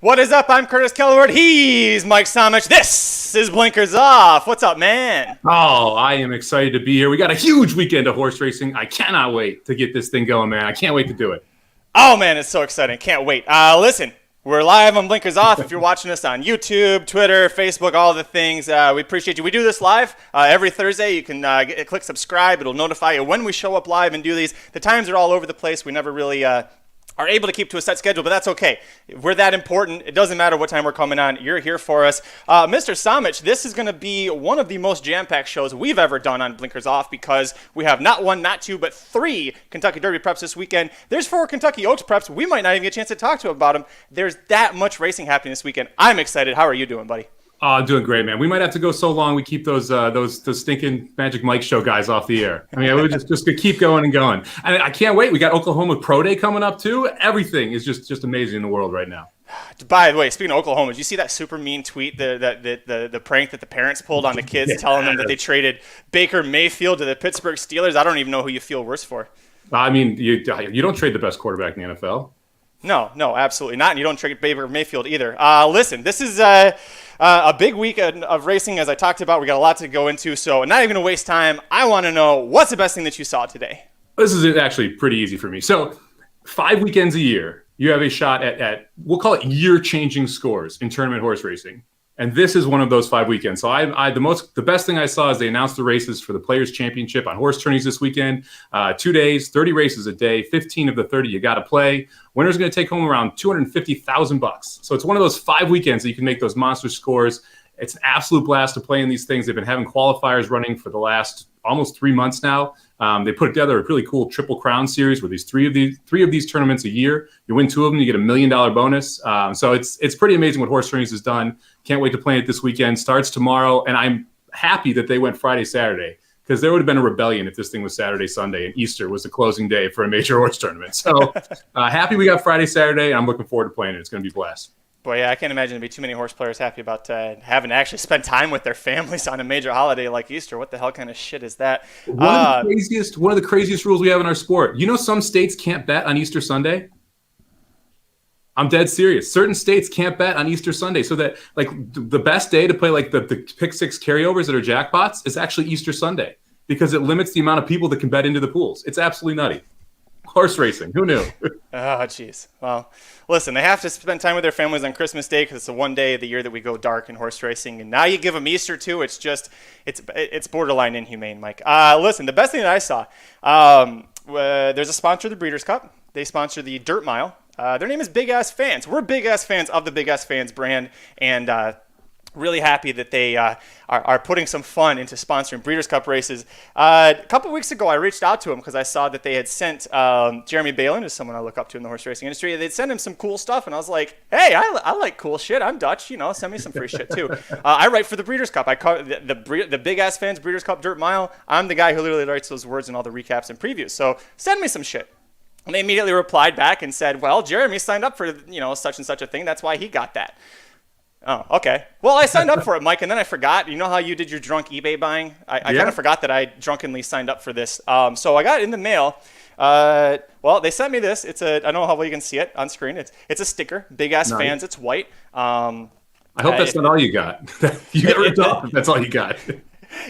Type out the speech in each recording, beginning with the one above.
What is up? I'm Curtis Kellward. He's Mike Somich. This is Blinkers Off. What's up, man? Oh, I am excited to be here. We got a huge weekend of horse racing. I cannot wait to get this thing going, man. I can't wait to do it. Oh, man, it's so exciting. Can't wait. Listen, we're live on Blinkers Off. If you're watching us on YouTube, Twitter, Facebook, all the things, we appreciate you. We do this live every Thursday. You can click subscribe. It'll notify you when we show up live and do these. The times are all over the place. We never really are able to keep to a set schedule, but that's okay. We're that important. It doesn't matter what time we're coming on. You're here for us. Mr. Somich, this is going to be one of the most jam-packed shows we've ever done on Blinkers Off because we have not one, not two, but 3 Kentucky Derby preps this weekend. There's 4 Kentucky Oaks preps. We might not even get a chance to talk to about them. There's that much racing happening this weekend. I'm excited. How are you doing, buddy? I'm doing great, man. We might have to go so long we keep those stinking Magic Mike show guys off the air. I mean, we just keep going and going. And I can't wait. We got Oklahoma Pro Day coming up too. Everything is just amazing in the world right now. By the way, speaking of Oklahoma, did you see that super mean tweet, the prank that the parents pulled on the kids, telling them that they traded Baker Mayfield to the Pittsburgh Steelers? I don't even know who you feel worse for. I mean, you don't trade the best quarterback in the NFL. No, absolutely not. And you don't trade Baker Mayfield either. Listen, this is a big week of racing, as I talked about. We got a lot to go into, so not even going to waste time. I want to know, what's the best thing that you saw today? This is actually pretty easy for me. So 5 weekends a year, you have a shot at we'll call it year-changing scores in tournament horse racing. And this is one of those 5 weekends. So the best thing I saw is they announced the races for the Players Championship on horse tourneys this weekend. 2 days, 30 races a day, 15 of the 30 you got to play. Winner's going to take home around $250,000. So it's one of those 5 weekends that you can make those monster scores. It's an absolute blast to play in these things. They've been having qualifiers running for the last almost 3 months now. They put together a really cool Triple Crown series where these three of these tournaments a year. You win 2 of them, you get $1 million bonus. So it's pretty amazing what horse tourneys has done. Can't wait to play it this weekend. Starts tomorrow, and I'm happy that they went Friday, Saturday, because there would have been a rebellion if this thing was Saturday, Sunday, and Easter was the closing day for a major horse tournament. So happy we got Friday, Saturday, and I'm looking forward to playing it. It's going to be a blast. Boy, yeah, I can't imagine there'd be too many horse players happy about having to actually spend time with their families on a major holiday like Easter. What the hell kind of shit is that? One of the craziest rules we have in our sport. You know, some states can't bet on Easter Sunday. I'm dead serious. Certain states can't bet on Easter Sunday, so that like the best day to play like the pick 6 carryovers that are jackpots is actually Easter Sunday because it limits the amount of people that can bet into the pools. It's absolutely nutty. Horse racing. Who knew? Oh, jeez. Well, listen, they have to spend time with their families on Christmas Day because it's the one day of the year that we go dark in horse racing. And now you give them Easter too. It's borderline inhumane, Mike. Listen, the best thing that I saw, there's a sponsor of the Breeders' Cup. They sponsor the Dirt Mile. Their name is Big Ass Fans. We're Big Ass Fans of the Big Ass Fans brand, and really happy that they are putting some fun into sponsoring Breeders' Cup races. A couple of weeks ago, I reached out to them because I saw that they had sent Jeremy Balin, who's someone I look up to in the horse racing industry. They'd send him some cool stuff, and I was like, hey, I like cool shit. I'm Dutch, send me some free shit too. I write for the Breeders' Cup. I call the Big Ass Fans Breeders' Cup Dirt Mile. I'm the guy who literally writes those words in all the recaps and previews. So send me some shit. And they immediately replied back and said, well, Jeremy signed up for, such and such a thing. That's why he got that. Oh, okay. Well, I signed up for it, Mike, and then I forgot. You know how you did your drunk eBay buying? I kind of forgot that I drunkenly signed up for this. So I got it in the mail. Well, they sent me this. I don't know how well you can see it on screen. It's a sticker. Big Ass Fans. It's white. I hope that's not all you got. You got ripped off if that's all you got.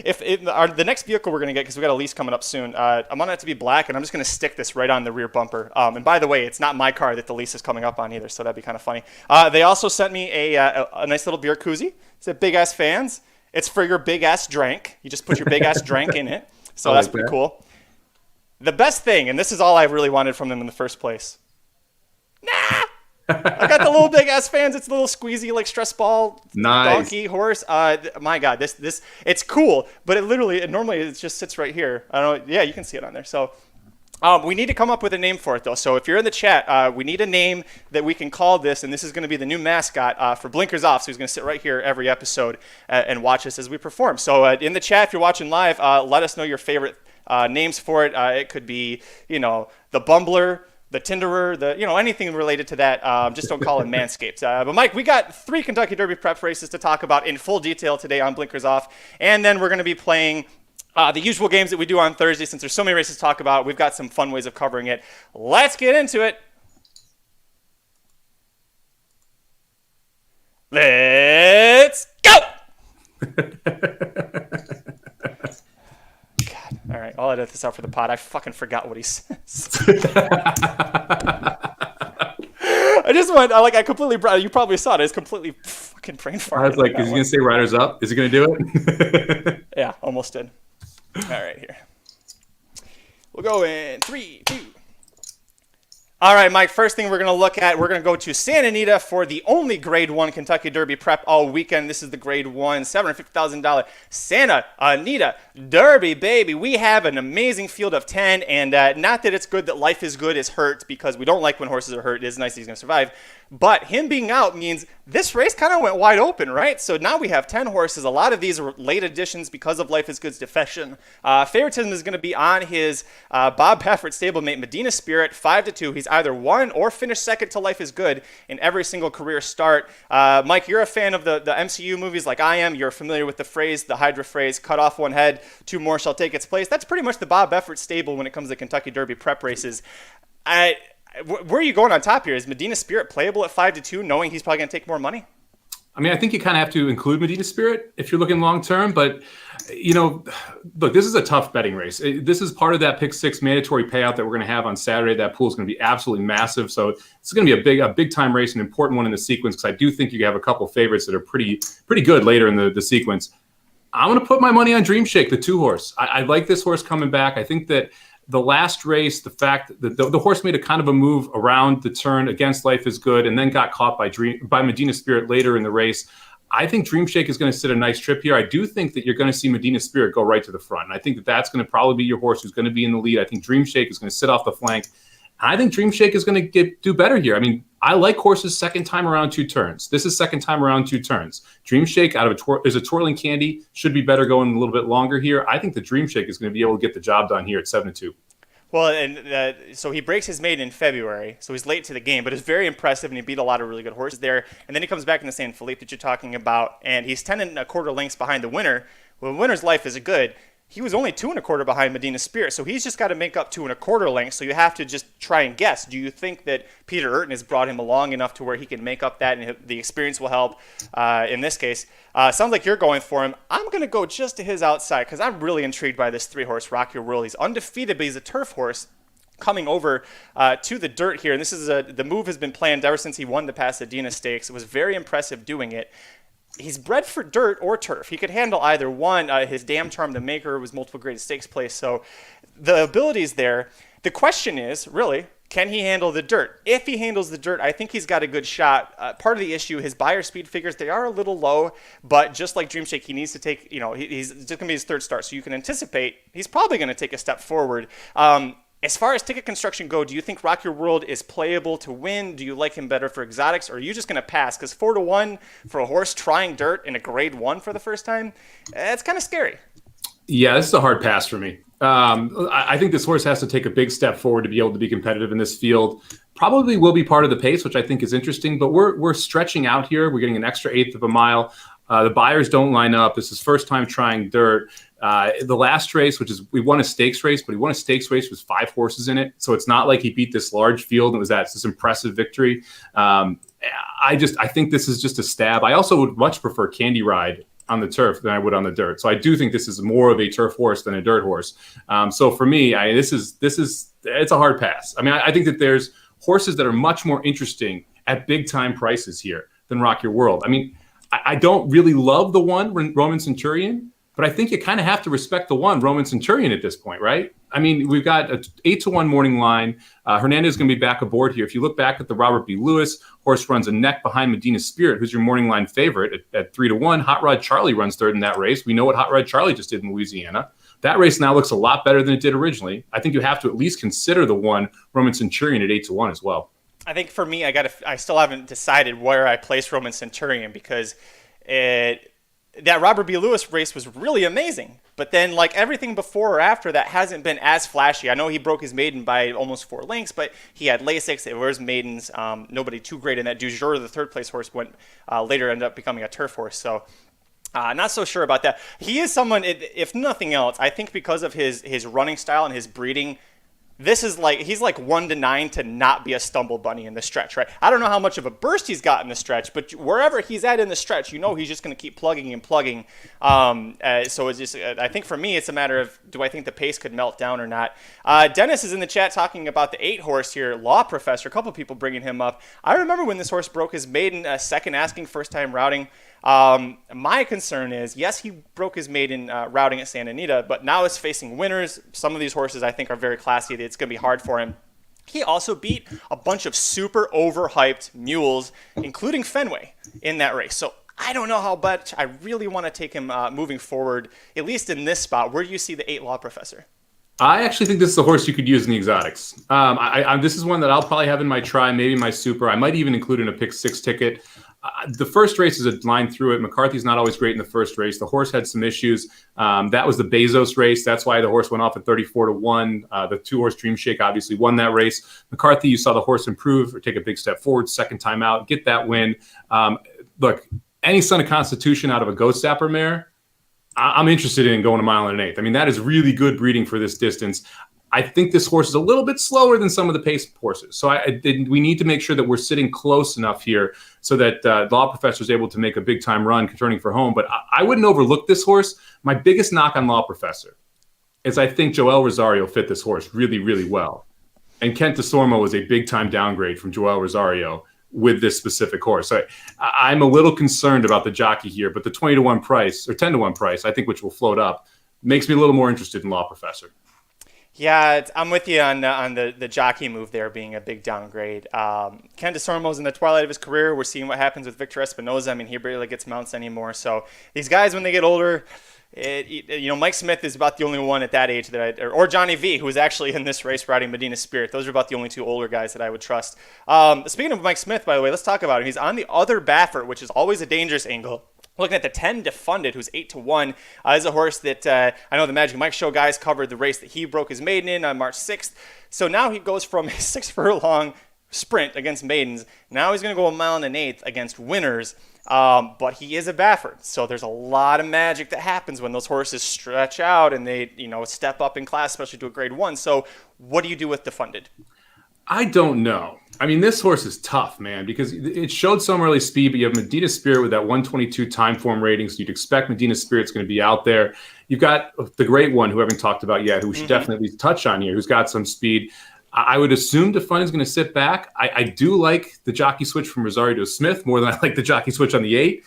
The next vehicle we're going to get, because we got a lease coming up soon, I want it to be black, and I'm just going to stick this right on the rear bumper. And by the way, it's not my car that the lease is coming up on either, so that'd be kind of funny. They also sent me a nice little beer koozie. It's a Big Ass Fans. It's for your big ass drink. You just put your big ass drink in it. So I that's like pretty that. cool. The best thing, and this is all I really wanted from them in the first place. I got the little big ass fans. It's a little squeezy like stress ball, Nice. donkey, horse. My God, this it's cool, but normally it just sits right here. I don't know. Yeah, you can see it on there. So we need to come up with a name for it though. So if you're in the chat, we need a name that we can call this, and this is going to be the new mascot for Blinkers Off. So he's going to sit right here every episode and watch us as we perform. So in the chat, if you're watching live, let us know your favorite names for it. It could be, the Bumbler, the Tinderer, anything related to that. Just don't call it Manscaped. But Mike, we got 3 Kentucky Derby prep races to talk about in full detail today on Blinkers Off. And then we're going to be playing the usual games that we do on Thursday. Since there's so many races to talk about, we've got some fun ways of covering it. Let's get into it. Let's go! God. All right, I'll edit this out for the pod. I fucking forgot what he says. I completely, you probably saw it. I was completely fucking brain farted. I was like, is he going to say Riders Up? Is he going to do it? Yeah, almost did. All right, here. We'll go in 3, 2. All right, Mike, first thing we're going to look at, we're going to go to Santa Anita for the only Grade 1 Kentucky Derby prep all weekend. This is the Grade 1, $750,000 Santa Anita Derby, baby. We have an amazing field of 10, and not that it's good that Life is Good is hurt, because we don't like when horses are hurt. It is nice that he's going to survive. But him being out means this race kind of went wide open, right? So now we have 10 horses. A lot of these are late additions because of Life is Good's defection. Favoritism is going to be on his Bob Baffert stablemate, Medina Spirit, 5-2. He's either won or finished second to Life is Good in every single career start. Mike, you're a fan of the MCU movies like I am. You're familiar with the phrase, the Hydra phrase, cut off one head, 2 more shall take its place. That's pretty much the Bob Baffert stable when it comes to Kentucky Derby prep races. Where are you going on top here? Is Medina Spirit playable at 5-2, knowing he's probably going to take more money? I mean, I think you kind of have to include Medina Spirit if you're looking long term. But, look, this is a tough betting race. This is part of that pick 6 mandatory payout that we're going to have on Saturday. That pool is going to be absolutely massive. So it's going to be a big time race, an important one in the sequence, because I do think you have a couple favorites that are pretty good later in the sequence. I'm going to put my money on Dream Shake, the 2 horse. I like this horse coming back. I think that the last race, the fact that the horse made a kind of a move around the turn against Life is Good and then got caught by Medina Spirit later in the race. I think Dream Shake is going to sit a nice trip here. I do think that you're going to see Medina Spirit go right to the front. And I think that that's going to probably be your horse who's going to be in the lead. I think Dream Shake is going to sit off the flank. I think Dream Shake is going to do better here. I mean, I like horses second time around 2 turns. This is second time around 2 turns. Dream Shake is a twirling candy, should be better going a little bit longer here. I think the Dream Shake is going to be able to get the job done here at 7-2. Well, and so he breaks his maiden in February, so he's late to the game, but it's very impressive, and he beat a lot of really good horses there. And then he comes back in the San Felipe that you're talking about, and he's 10 1/4 lengths behind the winner. Well, the winner's Life is Good. He was only 2 1/4 behind Medina Spirit, so he's just got to make up 2 1/4 lengths. So you have to just try and guess. Do you think that Peter Urton has brought him along enough to where he can make up that, and the experience will help? In this case, sounds like you're going for him. I'm going to go just to his outside because I'm really intrigued by this 3-horse Rock Your World. He's undefeated, but he's a turf horse coming over to the dirt here. And this is the move has been planned ever since he won the Pasadena Stakes. It was very impressive doing it. He's bred for dirt or turf. He could handle either one. His Dam Charm, the maker, was multiple grade stakes place. So the ability's there. The question is, really, can he handle the dirt? If he handles the dirt, I think he's got a good shot. Part of the issue, his buyer speed figures, they are a little low, but just like Dream Shake, he needs to take, he's just going to be his 3rd start. So you can anticipate he's probably going to take a step forward. As far as ticket construction go, do you think Rock Your World is playable to win? Do you like him better for exotics, or are you just going to pass? Because 4-1 for a horse trying dirt in a Grade 1 for the first time, it's kind of scary. Yeah, this is a hard pass for me. I think this horse has to take a big step forward to be able to be competitive in this field. Probably will be part of the pace, which I think is interesting, but we're stretching out here. We're getting an extra 1/8 of a mile. The buyers don't line up. This is first time trying dirt. The last race, we won a stakes race, but he won a stakes race with 5 horses in it. So it's not like he beat this large field and it was this impressive victory. I think this is just a stab. I also would much prefer Candy Ride on the turf than I would on the dirt. So I do think this is more of a turf horse than a dirt horse. So for me, it's a hard pass. I mean, I think that there's horses that are much more interesting at big time prices here than Rock Your World. I mean, I don't really love the one Roman Centurion, but I think you kind of have to respect the one Roman Centurion at this point, right? I mean, we've got a 8-1 morning line. Hernandez is going to be back aboard here. If you look back at the Robert B. Lewis, horse runs a neck behind Medina Spirit, who's your morning line favorite at 3-1. Hot Rod Charlie runs third in that race. We know what Hot Rod Charlie just did in Louisiana. That race now looks a lot better than it did originally. I think you have to at least consider the one Roman Centurion at 8-1 as well. I think for me, I still haven't decided where I place Roman Centurion because that Robert B. Lewis race was really amazing. But then, like everything before or after that hasn't been as flashy. I know he broke his maiden by almost 4 lengths, but he had Lasix. It was maidens. Nobody too great in that. Du Jour, the third place horse, went later ended up becoming a turf horse. So not so sure about that. He is someone, if nothing else, I think because of his running style and his breeding, he's like 1 to 9 to not be a stumble bunny in the stretch, right? I don't know how much of a burst he's got in the stretch, but wherever he's at in the stretch, he's just going to keep plugging and plugging. So it's just, I think for me, it's a matter of, do I think the pace could melt down or not? Dennis is in the chat talking about the 8 horse here, Law Professor. A couple people bringing him up. I remember when this horse broke his maiden, second asking, first time routing. My concern is, yes, he broke his maiden routing at Santa Anita, but now is facing winners. Some of these horses I think are very classy. It's going to be hard for him. He also beat a bunch of super overhyped mules, including Fenway, in that race. So I don't know how much I really want to take him moving forward, at least in this spot. Where do you see the 8 Law Professor? I actually think this is a horse you could use in the exotics. This is one that I'll probably have in my try, maybe my super. I might even include in a pick 6 ticket. The first race is a line through it. McCarthy's not always great in the first race. The horse had some issues. That was the Bezos race. That's why the horse went off at 34-1. The 2-horse Dream Shake obviously won that race. McCarthy, you saw the horse improve or take a big step forward, second time out, get that win. Look, any Son of Constitution out of a Ghost Zapper mare, I'm interested in going a mile and an eighth. I mean, that is really good breeding for this distance. I think this horse is a little bit slower than some of the pace horses. So we need to make sure that we're sitting close enough here so that the Law Professor is able to make a big time run returning for home. But I wouldn't overlook this horse. My biggest knock on Law Professor is I think Joel Rosario fit this horse really, really well. And Kent DeSormo was a big time downgrade from Joel Rosario with this specific horse. So I'm a little concerned about the jockey here, but the 20-1 price or 10-1 price, I think, which will float up, makes me a little more interested in Law Professor. Yeah, I'm with you on the jockey move there being a big downgrade. Ken DeSormo's in the twilight of his career. We're seeing what happens with Victor Espinoza. I mean, he barely gets mounts anymore. So these guys, when they get older, Mike Smith is about the only one at that age or Johnny V, who was actually in this race riding Medina Spirit. Those are about the only 2 older guys that I would trust. Speaking of Mike Smith, by the way, let's talk about him. He's on the other Baffert, which is always a dangerous angle. Looking at the 10 Defunded, who's 8-1, is a horse that I know the Magic Mike Show guys covered the race that he broke his maiden in on March 6th. So now he goes from a 6-furlong sprint against maidens. Now he's going to go a mile and an eighth against winners. But he is a Baffert. So there's a lot of magic that happens when those horses stretch out and they, step up in class, especially to a grade 1. So what do you do with Defunded? I don't know. I mean, this horse is tough, man, because it showed some early speed, but you have Medina Spirit with that 122 time form rating, so you'd expect Medina Spirit's going to be out there. You've got the great one, who we haven't talked about yet, who we should definitely touch on here, who's got some speed. I would assume Defunded is going to sit back. I do like the jockey switch from Rosario to Smith more than I like the jockey switch on the 8.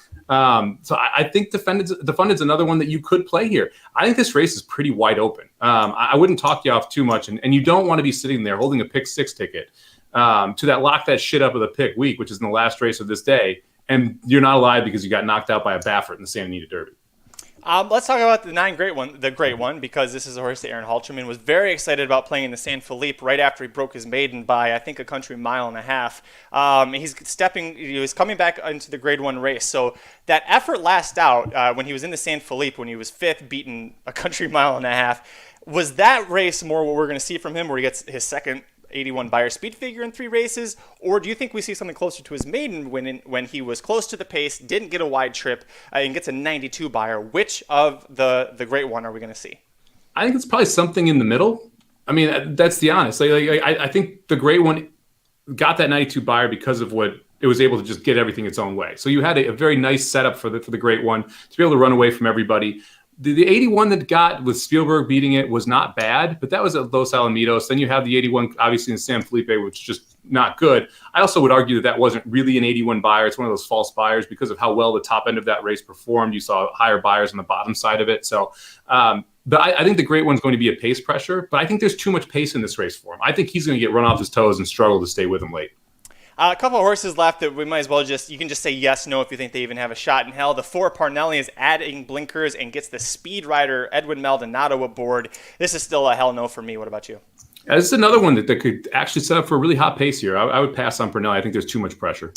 So I think Defunded's another one that you could play here. I think this race is pretty wide open. I wouldn't talk you off too much, and you don't want to be sitting there holding a pick 6 ticket to that lock that shit up of the pick week, which is in the last race of this day, and you're not alive because you got knocked out by a Baffert in the Santa Anita Derby. Let's talk about the great one, because this is a horse that Aaron Halterman was very excited about playing in the San Felipe right after he broke his maiden by, I think, a country mile and a half. He was coming back into the grade 1 race. So that effort last out when he was in the San Felipe, when he was 5th, beaten a country mile and a half, was that race more what we're going to see from him, where he gets his second 81 Beyer speed figure in 3 races, or do you think we see something closer to his maiden when he was close to the pace, didn't get a wide trip, and gets a 92 Beyer? Which of the great one are we going to see? I think it's probably something in the middle. I mean, that's the honest. I think the great one got that 92 Beyer because of what it was able to just get everything its own way. So you had a very nice setup for the great one to be able to run away from everybody. The 81 that got with Spielberg beating it was not bad, but that was at Los Alamitos. Then you have the 81, obviously, in San Felipe, which is just not good. I also would argue that wasn't really an 81 buyer. It's one of those false buyers because of how well the top end of that race performed. You saw higher buyers on the bottom side of it. So, but I think the great one's going to be a pace pressure, but I think there's too much pace in this race for him. I think he's going to get run off his toes and struggle to stay with him late. A couple of horses left that we might as well you can just say yes, no if you think they even have a shot in hell. The 4 Parnelli is adding blinkers and gets the speed rider Edwin Maldonado aboard. This is still a hell no for me. What about you? This is another one that could actually set up for a really hot pace here. I would pass on Parnelli. I think there's too much pressure.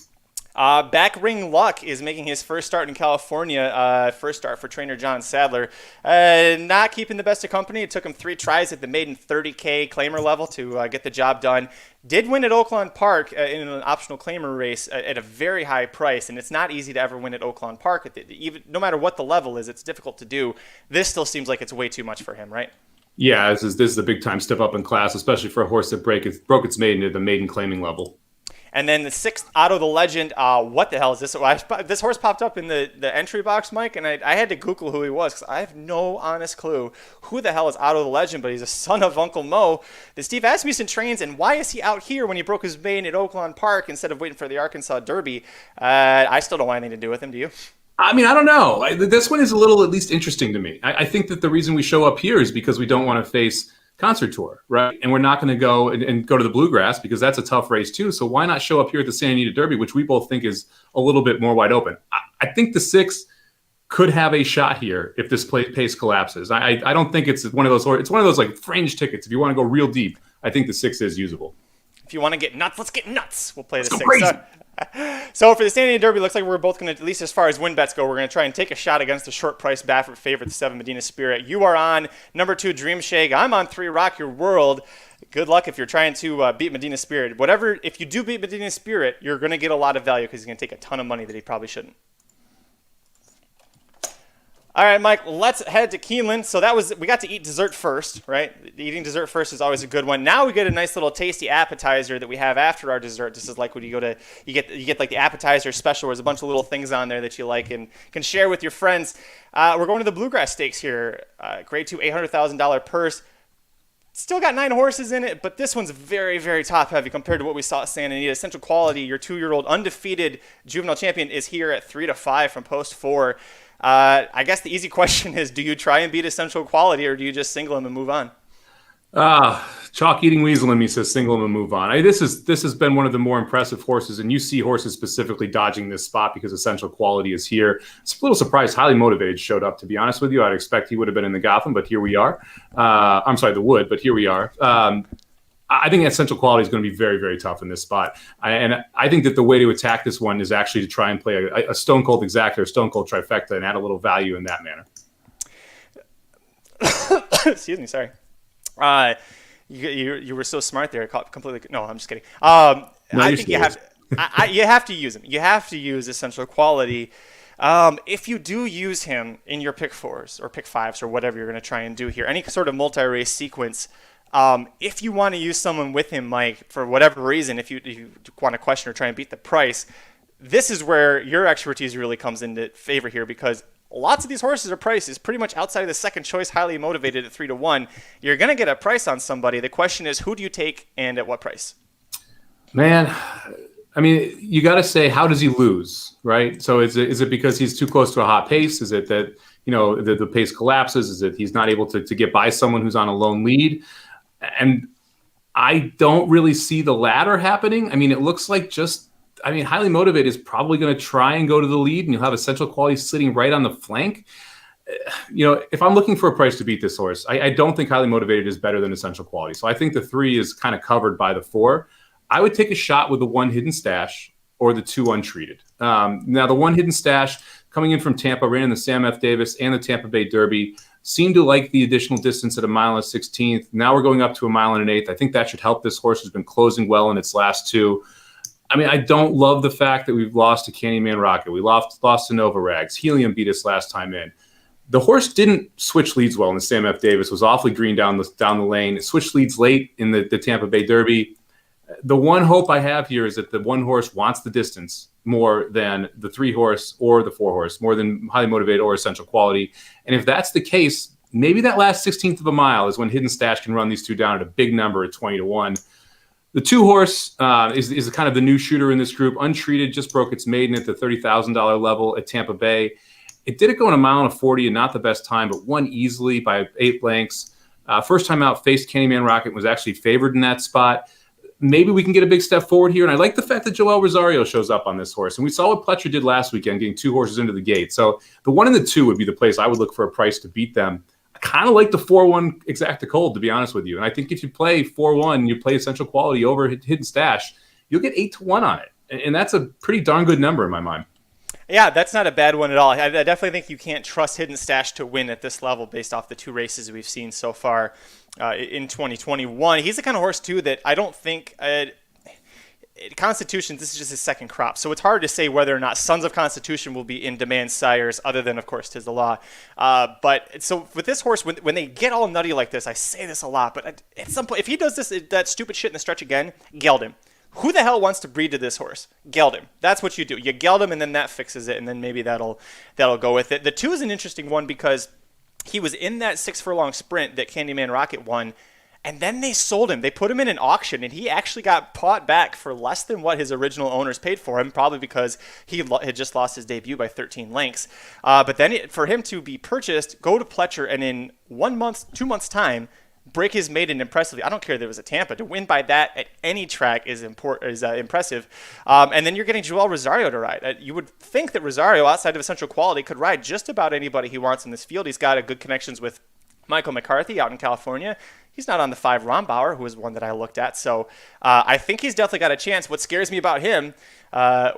Back Ring Luck is making his first start in California, first start for trainer John Sadler. Not keeping the best of company. It took him 3 tries at the maiden 30K claimer level to get the job done. Did win at Oaklawn Park in an optional claimer race at a very high price, and it's not easy to ever win at Oaklawn Park. Even no matter what the level is, it's difficult to do. This still seems like it's way too much for him, right? Yeah, this is a big time step up in class, especially for a horse that broke its maiden at the maiden claiming level. And then the 6th, Otto the Legend. What the hell is this? This horse popped up in the entry box, Mike, and I had to Google who he was because I have no honest clue who the hell is Otto the Legend, but he's a son of Uncle Mo that Steve Asmussen trains, and why is he out here when he broke his maiden at Oaklawn Park instead of waiting for the Arkansas Derby? I still don't want anything to do with him. Do you? I mean, I don't know. This one is a little at least interesting to me. I think that the reason we show up here is because we don't want to face Concert Tour, right? And we're not going to go and go to the Bluegrass because that's a tough race too. So why not show up here at the Santa Anita Derby, which we both think is a little bit more wide open? I think the 6 could have a shot here if this pace collapses. I don't think it's one of those. It's one of those like fringe tickets. If you want to go real deep, I think the 6 is usable. If you want to get nuts, let's get nuts. We'll play the 6. Crazy. So for the Santa Anita Derby, looks like we're both going to, at least as far as win bets go, we're going to try and take a shot against the short price Baffert favorite, the 7 Medina Spirit. You are on number 2 Dream Shake. I'm on 3 Rock Your World. Good luck if you're trying to beat Medina Spirit. If you do beat Medina Spirit, you're going to get a lot of value because he's going to take a ton of money that he probably shouldn't. All right, Mike, let's head to Keeneland. So we got to eat dessert first, right? Eating dessert first is always a good one. Now we get a nice little tasty appetizer that we have after our dessert. This is like when you get like the appetizer special where there's a bunch of little things on there that you like and can share with your friends. We're going to the Bluegrass Stakes here. Grade 2, $800,000 purse. Still got 9 horses in it, but this one's very, very top heavy compared to what we saw at Santa Anita. Central Quality, your 2-year-old undefeated juvenile champion, is here at 3-5 from post 4. I guess the easy question is, do you try and beat Essential Quality or do you just single him and move on? Chalk eating weasel in me says single him and move on. This has been one of the more impressive horses, and you see horses specifically dodging this spot because Essential Quality is here. It's a little surprised Highly Motivated showed up, to be honest with you. I'd expect he would have been in the Gotham, but here we are. I'm sorry, the Wood, but here we are. I think Essential Quality is going to be very, very tough in this spot. And I think that the way to attack this one is actually to try and play a Stone Cold Exacta or Stone Cold Trifecta and add a little value in that manner. Excuse me, sorry. You were so smart there. Completely. No, I'm just kidding. I think you have to use him. You have to use Essential Quality. If you do use him in your pick 4s or pick 5s or whatever you're going to try and do here, any sort of multi-race sequence, if you want to use someone with him, Mike, for whatever reason, if you want to question or try and beat the price, this is where your expertise really comes into favor here because lots of these horses are prices pretty much outside of the second choice, Highly Motivated at 3-1. You're going to get a price on somebody. The question is, who do you take and at what price? Man, I mean, you got to say, how does he lose, right? So is it because he's too close to a hot pace? Is it that, the pace collapses? Is it he's not able to get by someone who's on a lone lead? And I don't really see the latter happening. I mean, it looks like Highly Motivated is probably going to try and go to the lead, and you'll have Essential Quality sitting right on the flank. If I'm looking for a price to beat this horse, I don't think Highly Motivated is better than Essential Quality. So I think the 3 is kind of covered by the 4. I would take a shot with the 1 Hidden Stash or the 2 Untreated. Now, the 1 Hidden Stash coming in from Tampa, ran in the Sam F. Davis and the Tampa Bay Derby, seemed to like the additional distance at 1 mile and 1/16. Now we're going up to 1 mile and 1/8. I think that should help this horse who's been closing well in its last 2. I mean, I don't love the fact that we've lost to Candyman Rocket. We lost to Nova Rags. Helium beat us last time in. The horse didn't switch leads well in the Sam F. Davis. Was awfully green down the lane. It switched leads late in the Tampa Bay Derby. The one hope I have here is that the one horse wants the distance more than the 3 horse or the 4 horse, more than Highly Motivated or Essential Quality. And if that's the case, maybe that last 16th of a mile is when Hidden Stash can run these two down at a big number at 20-1. The 2 horse is kind of the new shooter in this group. Untreated, just broke its maiden at the $30,000 level at Tampa Bay. It did go in a mile and 40 and not the best time, but won easily by 8 lengths. First time out, faced Candyman Rocket, was actually favored in that spot. Maybe we can get a big step forward here. And I like the fact that Joel Rosario shows up on this horse. And we saw what Pletcher did last weekend, getting 2 horses into the gate. So the 1 and the 2 would be the place I would look for a price to beat them. I kind of like the 4-1 Exacta Cold, to be honest with you. And I think if you play 4-1, you play Essential Quality over Hidden Stash, you'll get 8-1 on it. And that's a pretty darn good number in my mind. Yeah, that's not a bad one at all. I definitely think you can't trust Hidden Stash to win at this level based off the 2 races we've seen so far in 2021. He's the kind of horse, too, that I don't think Constitution, this is just his second crop. So it's hard to say whether or not Sons of Constitution will be in demand sires, other than, of course, 'Tis the Law. But so with this horse, when they get all nutty like this, I say this a lot, but at some point, if he does that stupid shit in the stretch again, geld him. Who the hell wants to breed to this horse? Geld him. That's what you do. You geld him, and then that fixes it, and then maybe that'll go with it. The 2 is an interesting one because he was in that 6 furlong sprint that Candyman Rocket won, and then they sold him. They put him in an auction, and he actually got bought back for less than what his original owners paid for him, probably because he had just lost his debut by 13 lengths. But then for him to be purchased, go to Pletcher, and in 1 month, 2 months' time, break his maiden impressively. I don't care that it was a Tampa. To win by that at any track is impressive. And then you're getting Joel Rosario to ride. You would think that Rosario, outside of Essential Quality, could ride just about anybody he wants in this field. He's got a good connections with Michael McCarthy out in California. He's not on the 5 Rombauer, who was one that I looked at. So I think he's definitely got a chance. What scares me about him,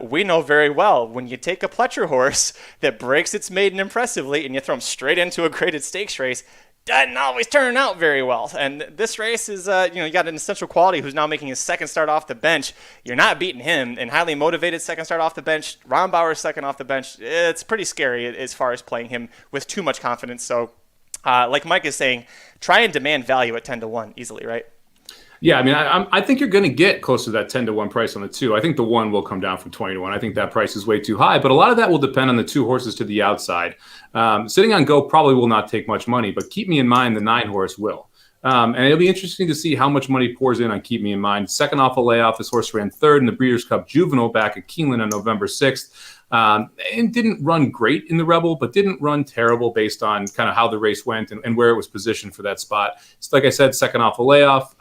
we know very well, when you take a Pletcher horse that breaks its maiden impressively and you throw him straight into a graded stakes race, doesn't always turn out very well. And this race is, you got an Essential Quality who's now making his second start off the bench. You're not beating him. And Highly Motivated second start off the bench. Rombauer second off the bench. It's pretty scary as far as playing him with too much confidence. So, like Mike is saying, try and demand value at 10-1 easily, right? Yeah, I mean, I think you're going to get close to that 10-1 price on the 2. I think the 1 will come down from 20-1. I think that price is way too high, but a lot of that will depend on the 2 horses to the outside. Sitting on Go probably will not take much money, but keep me in mind the 9 horse will. And it'll be interesting to see how much money pours in on Keep Me in Mind. Second off a layoff, this horse ran 3rd in the Breeders' Cup Juvenile back at Keeneland on November 6th. And didn't run great in the Rebel, but didn't run terrible based on kind of how the race went and where it was positioned for that spot. So like I said, second off a layoff.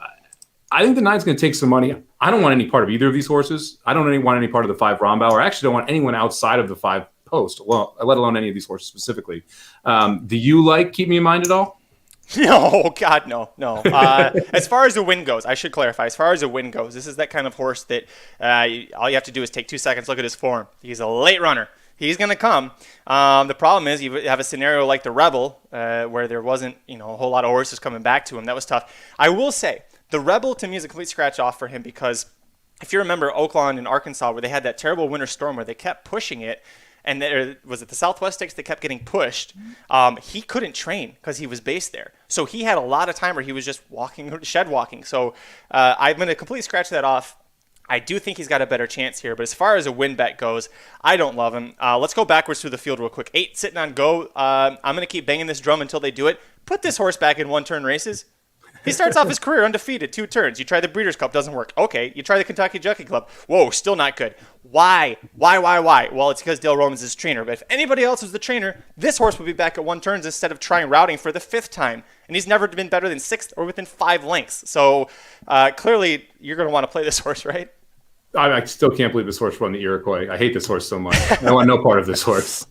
I think the 9's going to take some money. I don't want any part of either of these horses. I don't want any part of the 5 Rombauer. I actually don't want anyone outside of the 5 Post, well, let alone any of these horses specifically. Do you Keep Me in Mind at all? No, God, no. As far as the win goes, I should clarify. As far as the win goes, this is that kind of horse that all you have to do is take 2 seconds, look at his form. He's a late runner. He's going to come. The problem is you have a scenario like the Rebel where there wasn't a whole lot of horses coming back to him. That was tough. I will say, the Rebel to me is a complete scratch off for him because if you remember Oakland and Arkansas where they had that terrible winter storm where they kept pushing it, and was it the Southwest Stakes that kept getting pushed? He couldn't train because he was based there. So he had a lot of time where he was just shed walking. So I'm going to completely scratch that off. I do think he's got a better chance here. But as far as a win bet goes, I don't love him. Let's go backwards through the field real quick. 8 sitting on Go. I'm going to keep banging this drum until they do it. Put this horse back in 1-turn races. He starts off his career undefeated, 2 turns. You try the Breeders' Cup, doesn't work. Okay, you try the Kentucky Jockey Club. Whoa, still not good. Why? Well, it's because Dale Romans is trainer. But if anybody else was the trainer, this horse would be back at 1 turns instead of trying routing for the 5th time. And he's never been better than 6th or within 5 lengths. So clearly, you're going to want to play this horse, right? I still can't believe this horse won the Iroquois. I hate this horse so much. I want no part of this horse.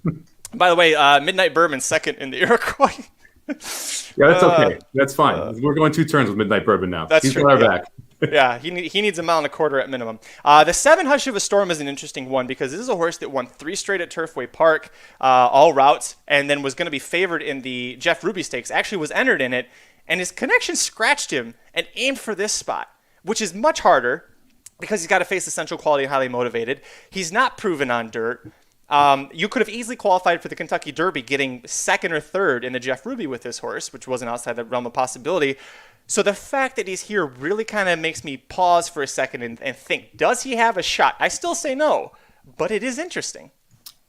By the way, Midnight Bourbon second in the Iroquois. Yeah, that's okay. That's fine. We're going 2 turns with Midnight Bourbon now. He's true. He's got our back. Yeah, he needs 1.25 miles at minimum. The 7 Hush of a Storm is an interesting one because this is a horse that won 3 straight at Turfway Park, all routes, and then was going to be favored in the Jeff Ruby Stakes. Actually was entered in it, and his connection scratched him and aimed for this spot, which is much harder because he's got to face Essential Quality and Highly Motivated. He's not proven on dirt. You could have easily qualified for the Kentucky Derby, getting 2nd or 3rd in the Jeff Ruby with this horse, which wasn't outside the realm of possibility. So the fact that he's here really kind of makes me pause for a second and think, does he have a shot? I still say no, but it is interesting.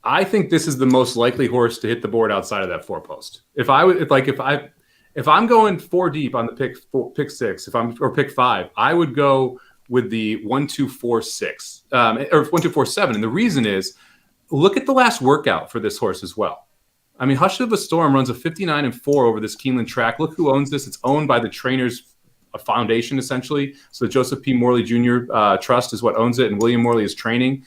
I think this is the most likely horse to hit the board outside of that four post. If I'm going four deep on the pick six, or pick five, I would go with the 1-2-4-6 or 1-2-4-7. And the reason is, look at the last workout for this horse as well. I mean, Hush of a Storm runs a 59-4 over this Keeneland track. Look who owns this. It's owned by the trainer's foundation, essentially. So the Joseph P. Morley Jr. Trust is what owns it, and William Morley is training.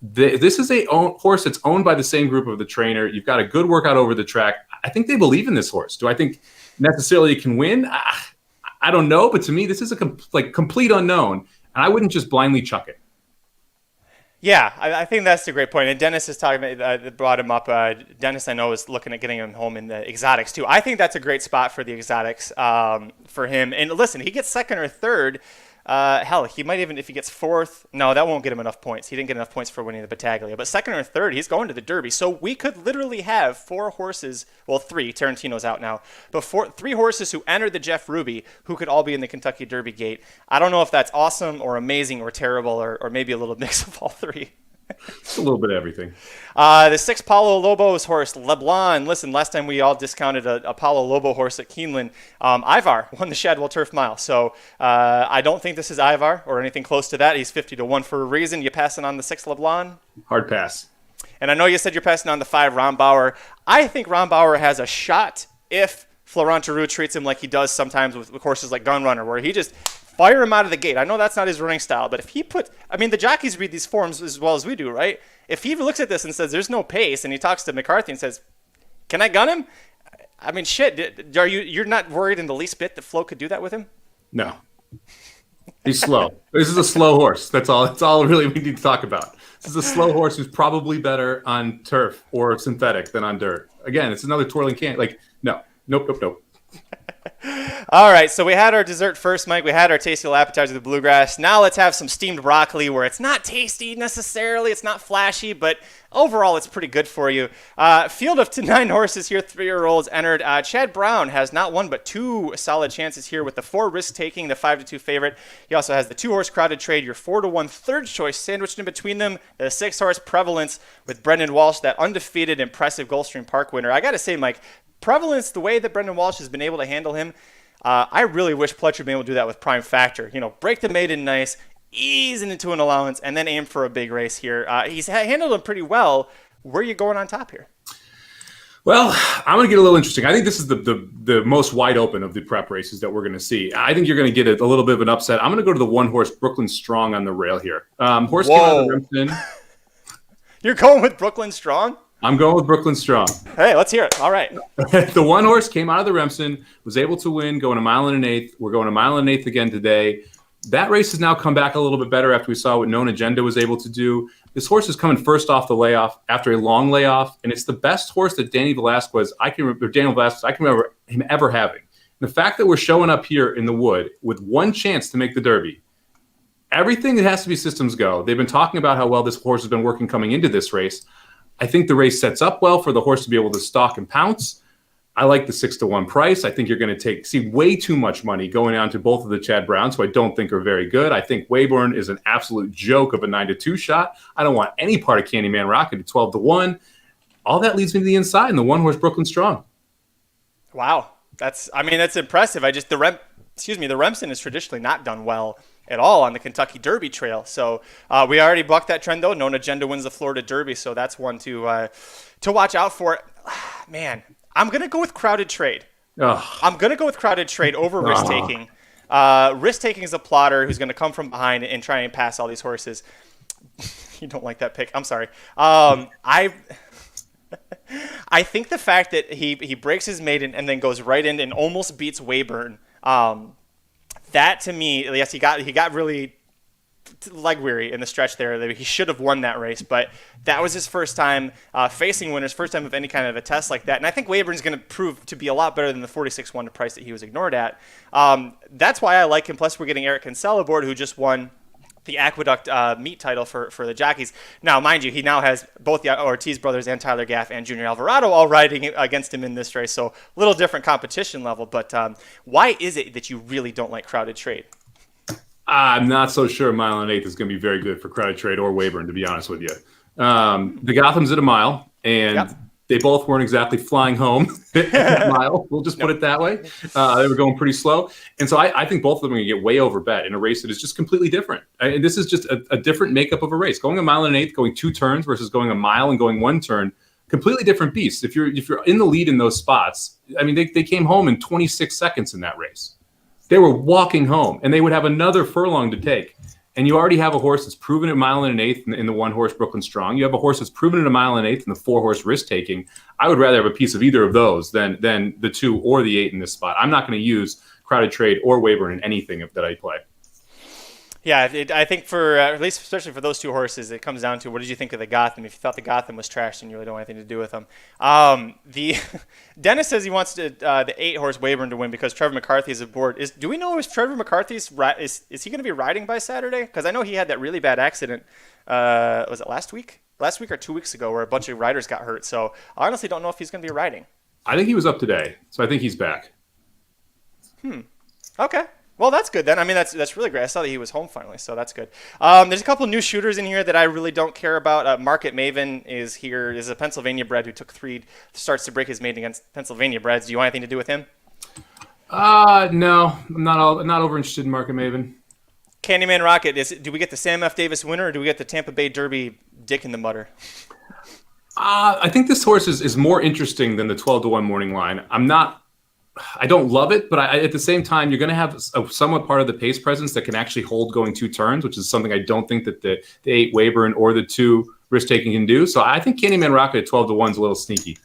This is a horse that's owned by the same group of the trainer. You've got a good workout over the track. I think they believe in this horse. Do I think necessarily it can win? I don't know, but to me, this is a complete unknown, and I wouldn't just blindly chuck it. Yeah, I think that's a great point. And Dennis is talking about, brought him up. Dennis, I know, is looking at getting him home in the exotics too. I think that's a great spot for the exotics for him. And listen, he gets second or third. Hell, he might even, if he gets fourth, no, that won't get him enough points. He didn't get enough points for winning the Battaglia. But second or third, he's going to the Derby. So we could literally have four horses, well, three, Tarantino's out now, but three horses who entered the Jeff Ruby who could all be in the Kentucky Derby gate. I don't know if that's awesome or amazing or terrible or maybe a little mix of all three. It's a little bit of everything. The 6 Paulo Lobos horse, LeBlanc. Listen, last time we all discounted a Paulo Lobo horse at Keeneland. Ivar won the Shadwell Turf Mile. So I don't think this is Ivar or anything close to that. He's 50-1 for a reason. You passing on the 6 LeBlanc? Hard pass. And I know you said you're passing on the 5 Rombauer. I think Rombauer has a shot if Florent Giroux treats him like he does sometimes with horses like Gunrunner, where he just fire him out of the gate. I know that's not his running style, but if he the jockeys read these forms as well as we do, right? If he looks at this and says there's no pace, and he talks to McCarthy and says, "Can I gun him?" I mean, shit. You're not worried in the least bit that Flo could do that with him? No. He's slow. This is a slow horse. That's all really we need to talk about. This is a slow horse who's probably better on turf or synthetic than on dirt. Again, it's another twirling can. Nope. All right, so we had our dessert first, Mike. We had our tasty little appetizer, the bluegrass. Now let's have some steamed broccoli, where it's not tasty necessarily, it's not flashy, but overall it's pretty good for you. Field of 9 horses here, 3-year-olds entered. Chad Brown has not one but 2 solid chances here with the 4 risk-taking, the 5-2 favorite. He also has the 2-horse Crowded Trade, your 4-1 third choice sandwiched in between them, the 6-horse Prevalence with Brendan Walsh, that undefeated, impressive Gulfstream Park winner. I got to say, Mike, Prevalence, the way that Brendan Walsh has been able to handle him, I really wish Pletcher had been able to do that with Prime Factor. Break the maiden nice, ease into an allowance, and then aim for a big race here. He's handled him pretty well. Where are you going on top here? Well, I'm going to get a little interesting. I think this is the most wide open of the prep races that we're going to see. I think you're going to get a little bit of an upset. I'm going to go to the 1-horse Brooklyn Strong on the rail here. Horse came out of Remsen. You're going with Brooklyn Strong? I'm going with Brooklyn Strong. Hey, let's hear it. All right. The 1-horse came out of the Remsen, was able to win, going 1 1/8. We're going 1 1/8 again today. That race has now come back a little bit better after we saw what Known Agenda was able to do. This horse is coming first off the layoff after a long layoff, and it's the best horse that Daniel Velasquez I can remember him ever having. And the fact that we're showing up here in the Wood with one chance to make the Derby, everything that has to be systems go. They've been talking about how well this horse has been working coming into this race. I think the race sets up well for the horse to be able to stalk and pounce. I like the 6-1 price. I think you're going to see way too much money going on to both of the Chad Browns, who I don't think are very good. I think Wayburn is an absolute joke of a 9-2 shot. I don't want any part of Candyman Rocket at 12-1. All that leads me to the inside and the 1-horse Brooklyn Strong. Wow. That's impressive. The Remsen has traditionally not done well at all on the Kentucky Derby trail. So we already bucked that trend, though. Known Agenda wins the Florida Derby, so that's one to watch out for. Man, I'm going to go with Crowded Trade. I'm going to go with Crowded Trade over risk-taking. Risk-taking is a plotter who's going to come from behind and try and pass all these horses. You don't like that pick. I'm sorry. I think the fact that he breaks his maiden and then goes right in and almost beats Wayburn, that to me, yes, he got really leg weary in the stretch there. He should have won that race, but that was his first time facing winners, first time of any kind of a test like that. And I think Wayburn's going to prove to be a lot better than the 46-1 price that he was ignored at. That's why I like him. Plus, we're getting Eric Kinsella aboard, who just won the Aqueduct meet title for the jockeys. Now, mind you, he now has both the Ortiz brothers and Tyler Gaff and Junior Alvarado all riding against him in this race, so a little different competition level. But why is it that you really don't like Crowded Trade? I'm not so sure Mile and Eighth is going to be very good for Crowded Trade or Weyburn, to be honest with you. The Gotham's at a mile, and they both weren't exactly flying home at that mile. We'll just put it that way. They were going pretty slow. And so I think both of them are going to get way over bet in a race that is just completely different. And this is just a different makeup of a race. Going a mile and an eighth, going 2 turns versus going a mile and going 1 turn, completely different beasts. If you're in the lead in those spots, I mean, they came home in 26 seconds in that race. They were walking home, and they would have another furlong to take. And you already have a horse that's proven at a mile and an eighth in the 1-horse Brooklyn Strong. You have a horse that's proven at a mile and an eighth in the 4-horse Risk Taking. I would rather have a piece of either of those than the 2 or the 8 in this spot. I'm not going to use Crowded Trade or Weyburn in anything that I play. Yeah, I think for at least especially for those 2 horses, it comes down to what did you think of the Gotham? If you thought the Gotham was trash, then you really don't want anything to do with them. The Dennis says he wants the 8-horse Weyburn to win because Trevor McCarthy is aboard. Do we know if Trevor McCarthy's is he going to be riding by Saturday? Because I know he had that really bad accident. Was it last week? Last week or 2 weeks ago, where a bunch of riders got hurt. So I honestly don't know if he's going to be riding. I think he was up today, so I think he's back. Okay. Well, that's good then. I mean, that's really great. I saw that he was home finally, so that's good. There's a couple new shooters in here that I really don't care about. Market Maven is here. Is a Pennsylvania bred who took 3 starts to break his maiden against Pennsylvania breds. Do you want anything to do with him? No. I'm not over interested in Market Maven. Candyman Rocket, do we get the Sam F. Davis winner or do we get the Tampa Bay Derby Dick in the Mutter? I think this horse is more interesting than the 12-1 morning line. I don't love it, but at the same time, you're going to have a somewhat part of the pace presence that can actually hold going 2 turns, which is something I don't think that the 8 Weyburn or the 2 Risk Taking can do. So I think Candyman Rocket at 12-1 is a little sneaky.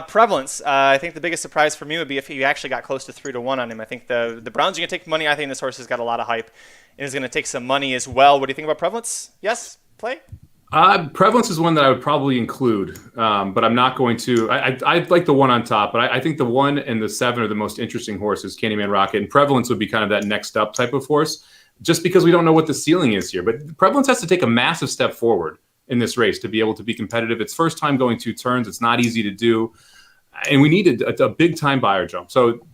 Prevalence. I think the biggest surprise for me would be if he actually got close to 3-1 on him. I think the Browns are going to take money. I think this horse has got a lot of hype and is going to take some money as well. What do you think about Prevalence? Yes? Play? Prevalence is one that I would probably include, but I'm not going to. I like the 1 on top, but I think the 1 and the 7 are the most interesting horses, Candyman Rocket. And Prevalence would be kind of that next up type of horse, just because we don't know what the ceiling is here. But Prevalence has to take a massive step forward in this race to be able to be competitive. It's first time going 2 turns. It's not easy to do. And we need a big time buyer jump. So,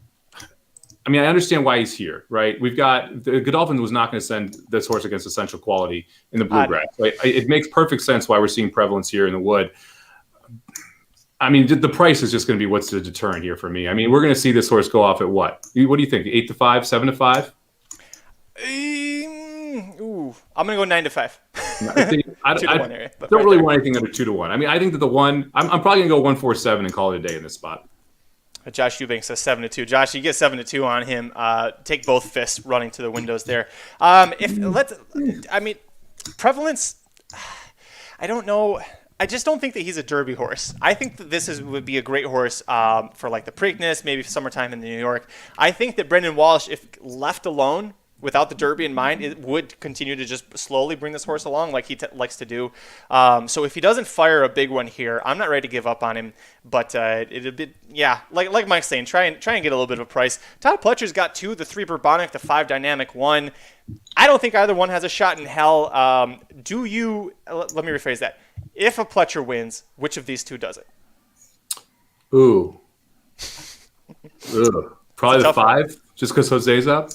I mean, I understand why he's here, right? We've got Godolphin was not going to send this horse against Essential Quality in the Bluegrass. Right? It makes perfect sense why we're seeing Prevalence here in the Wood. I mean, the price is just going to be what's the deterrent here for me. I mean, we're going to see this horse go off at what? What do you think? 8-5, 7-5? I'm going to go 9-5. I don't really want anything under 2-1. I mean, I think that the 1, I'm probably going to go 1-4-7 and call it a day in this spot. Josh Eubanks says 7-2. Josh, you get 7-2 on him. Take both fists running to the windows there. Prevalence. I don't know. I just don't think that he's a Derby horse. I think that this would be a great horse for like the Preakness, maybe summertime in New York. I think that Brendan Walsh, if left alone, without the Derby in mind, it would continue to just slowly bring this horse along like he likes to do. So if he doesn't fire a big one here, I'm not ready to give up on him. But it'll be, like Mike's saying, try and get a little bit of a price. Todd Pletcher's got 2, the 3 Bourbonic, the 5 Dynamic 1. I don't think either one has a shot in hell. Let me rephrase that. If a Pletcher wins, which of these 2 does it? Ooh. Probably the 5, just because Jose's up.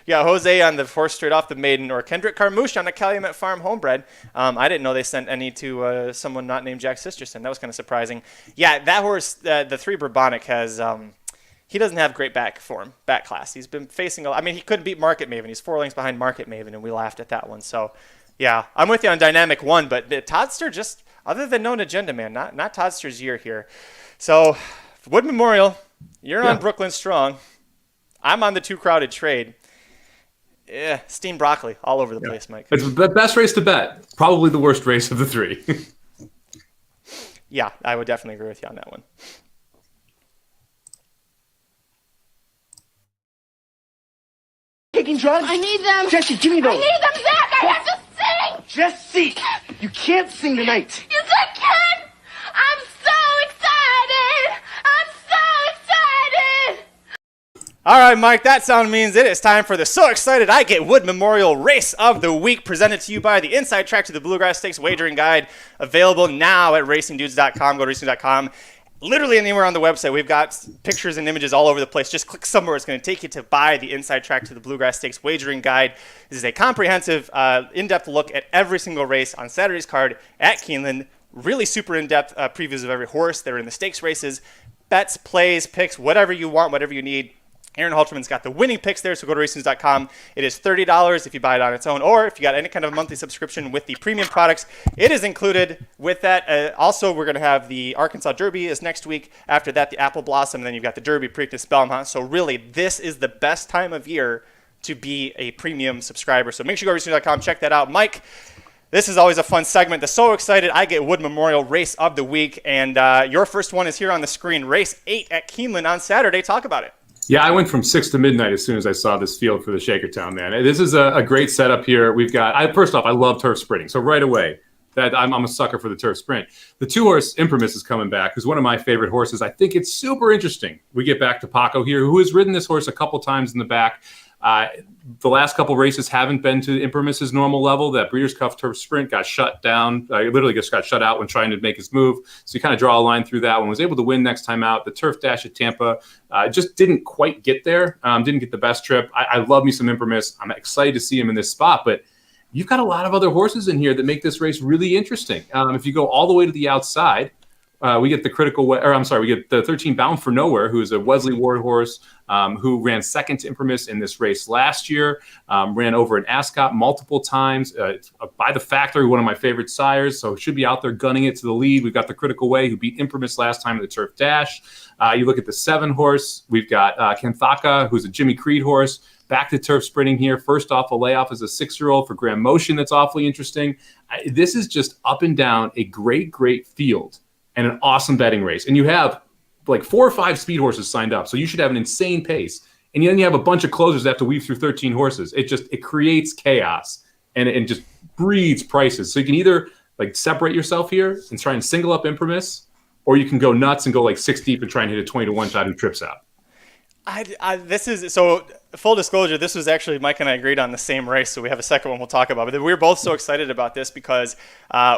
Yeah, Jose on the horse straight off the maiden, or Kendrick Carmouche on the Calumet Farm homebred. I didn't know they sent any to someone not named Jack Sisterson. That was kind of surprising. Yeah, that horse, the 3 Bourbonic, has he doesn't have great back class. He's been facing he couldn't beat Market Maven. He's 4 lengths behind Market Maven, and we laughed at that one. So, yeah, I'm with you on Dynamic 1, but the Toddster just, other than Known Agenda, man, not Toddster's year here. So, Wood Memorial, you're on Brooklyn Strong. I'm on the 2 Crowded Trade. Yeah, steamed broccoli all over the place, Mike. It's the best race to bet. Probably the worst race of the 3. Yeah, I would definitely agree with you on that one. Taking drugs? I need them. Jesse, give me those. I need them, Zach. I have to sing. Jesse, you can't sing tonight. Yes, I can. I'm so excited. I'm so excited. All right, Mike, that sound means it is time for the So Excited I Get Wood Memorial Race of the Week, presented to you by the Inside Track to the Bluegrass Stakes Wagering Guide, available now at racingdudes.com. Go to racingdudes.com. Literally anywhere on the website, we've got pictures and images all over the place. Just click somewhere. It's going to take you to buy the Inside Track to the Bluegrass Stakes Wagering Guide. This is a comprehensive, in-depth look at every single race on Saturday's card at Keeneland. Really super in-depth previews of every horse that are in the stakes races. Bets, plays, picks, whatever you want, whatever you need. Aaron Halterman's got the winning picks there, so go to racingdudes.com. It is $30 if you buy it on its own, or if you got any kind of monthly subscription with the premium products, it is included with that. Also, we're going to have the Arkansas Derby is next week. After that, the Apple Blossom, and then you've got the Derby, Preakness, Belmont. So really, this is the best time of year to be a premium subscriber. So make sure you go to racingdudes.com, check that out. Mike, this is always a fun segment. The So Excited I Get Wood Memorial Race of the Week, and your first one is here on the screen, Race 8 at Keeneland on Saturday. Talk about it. Yeah, I went from 6 to midnight as soon as I saw this field for the Shakertown, man. This is a great setup here. We've got, first off, I love turf sprinting. So right away, that I'm a sucker for the turf sprint. The 2-horse Imprimis is coming back, who's one of my favorite horses. I think it's super interesting. We get back to Paco here, who has ridden this horse a couple times in the back. The last couple races haven't been to Imprimis's normal level. That Breeders' Cup Turf Sprint got shut down. Literally just got shut out when trying to make his move. So you kind of draw a line through that one. Was able to win next time out. The Turf Dash at Tampa just didn't quite get there. Didn't get the best trip. I love me some Imprimis. I'm excited to see him in this spot. But you've got a lot of other horses in here that make this race really interesting. If you go all the way to the outside, we get we get the 13 Bound for Nowhere, who is a Wesley Ward horse who ran second to Imprimis in this race last year, ran over an Ascot multiple times, by the Factory, one of my favorite sires, so should be out there gunning it to the lead. We've got the Critical Way, who beat Imprimis last time at the Turf Dash. You look at the 7 horse, we've got Kanthaka, who's a Jimmy Creed horse, back to turf sprinting here. First off, a layoff as a 6-year-old for Graham Motion. That's awfully interesting. This is just up and down a great field and an awesome betting race. And you have like 4 or 5 speed horses signed up. So you should have an insane pace. And then you have a bunch of closers that have to weave through 13 horses. It creates chaos and just breeds prices. So you can either like separate yourself here and try and single up Imprimis, or you can go nuts and go like 6 deep and try and hit a 20-to-1 shot who trips out. This is so full disclosure. This was actually Mike and I agreed on the same race, so we have a second one we'll talk about. But we're both so excited about this because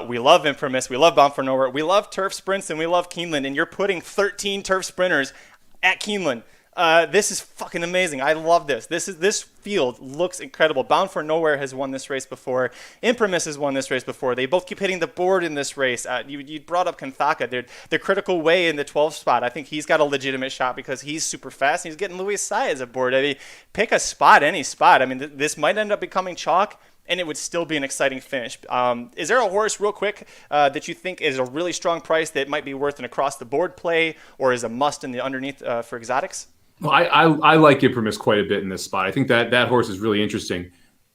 we love Imprimis, we love Bound for Nowhere, we love turf sprints, and we love Keeneland. And you're putting 13 turf sprinters at Keeneland. This is fucking amazing. I love this. This field looks incredible. Bound for Nowhere has won this race before. Imprimis has won this race before. They both keep hitting the board in this race. You brought up Kanthaka. The Critical Way in the 12th spot. I think he's got a legitimate shot because he's super fast and he's getting Luis Saez aboard. I mean, pick a spot, any spot. I mean, this might end up becoming chalk, and it would still be an exciting finish. Is there a horse, real quick, that you think is a really strong price that might be worth an across-the-board play or is a must in the underneath for exotics? Well, I like Imprimis quite a bit in this spot. I think that horse is really interesting.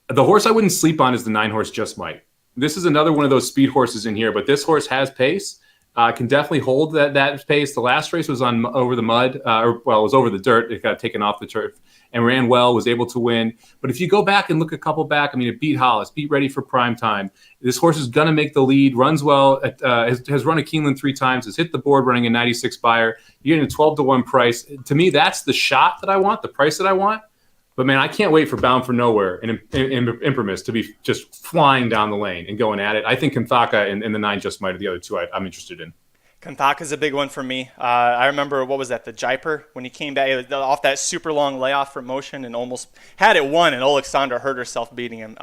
The horse I wouldn't sleep on is the 9 horse Just Might. This is another one of those speed horses in here, but this horse has pace. Can definitely hold that pace. The last race was over the mud, it was over the dirt. It got taken off the turf and ran well, was able to win. But if you go back and look a couple back, I mean, it beat Hollis, beat Ready for Prime Time. This horse is going to make the lead, runs well, has run a Keeneland 3 times, has hit the board running a 96 buyer. You're getting a 12-to-1 price. To me, that's the shot that I want, the price that I want. But, man, I can't wait for Bound for Nowhere and Imprimis to be just flying down the lane and going at it. I think Kanthaka and the 9 Just Might are the other two I'm interested in. Kanthaka's a big one for me. I remember, what was that, the Jaipur, when he came back off that super long layoff for Motion and almost had it won, and Alexandra hurt herself beating him.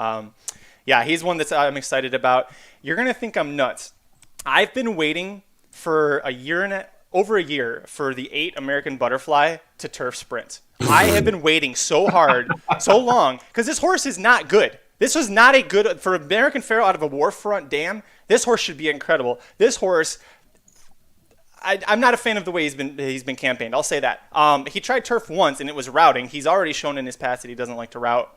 Yeah, he's one that I'm excited about. You're going to think I'm nuts. I've been waiting for over a year for the 8 American Butterfly to turf sprint. I have been waiting so hard, so long, because this horse is not good. This was not a good, for American Pharoah out of a Warfront dam, this horse should be incredible. This horse, I'm not a fan of the way he's been campaigned. I'll say that. He tried turf once, and it was routing. He's already shown in his past that he doesn't like to route.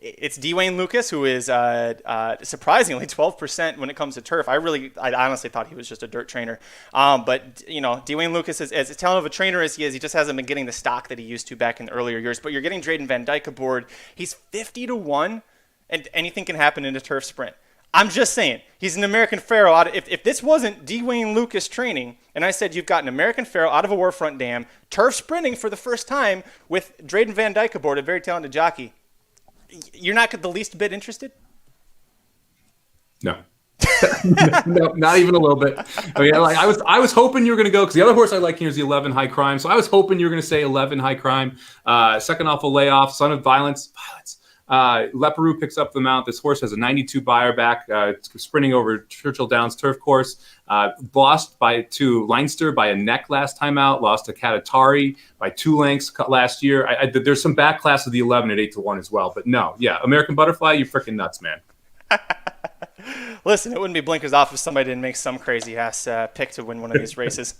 It's Dwayne Lucas, who is surprisingly 12% when it comes to turf. I honestly thought he was just a dirt trainer. But, you know, Dwayne Lucas, as talented of a trainer as he is, he just hasn't been getting the stock that he used to back in the earlier years. But you're getting Drayden Van Dyke aboard. He's 50-to-1, and anything can happen in a turf sprint. I'm just saying, he's an American Pharaoh. If this wasn't Dwayne Lucas training, and I said you've got an American Pharaoh out of a Warfront dam, turf sprinting for the first time with Drayden Van Dyke aboard, a very talented jockey, you're not the least bit interested? No. No, not even a little bit. I mean, like I was hoping you were going to go, because the other horse I like here is the 11 High Crime. So I was hoping you were going to say 11 High Crime. Second off a layoff, Son of Violence. Leparoux picks up the mount. This horse has a 92 buyer back, sprinting over Churchill Downs turf course. Lost to Leinster by a neck last time out. Lost to Katatari by 2 lengths last year. There's some back class of the 11 at 8-1 as well. But no, yeah, American Butterfly, you freaking nuts, man. Listen, it wouldn't be blinkers off if somebody didn't make some crazy ass pick to win one of these races.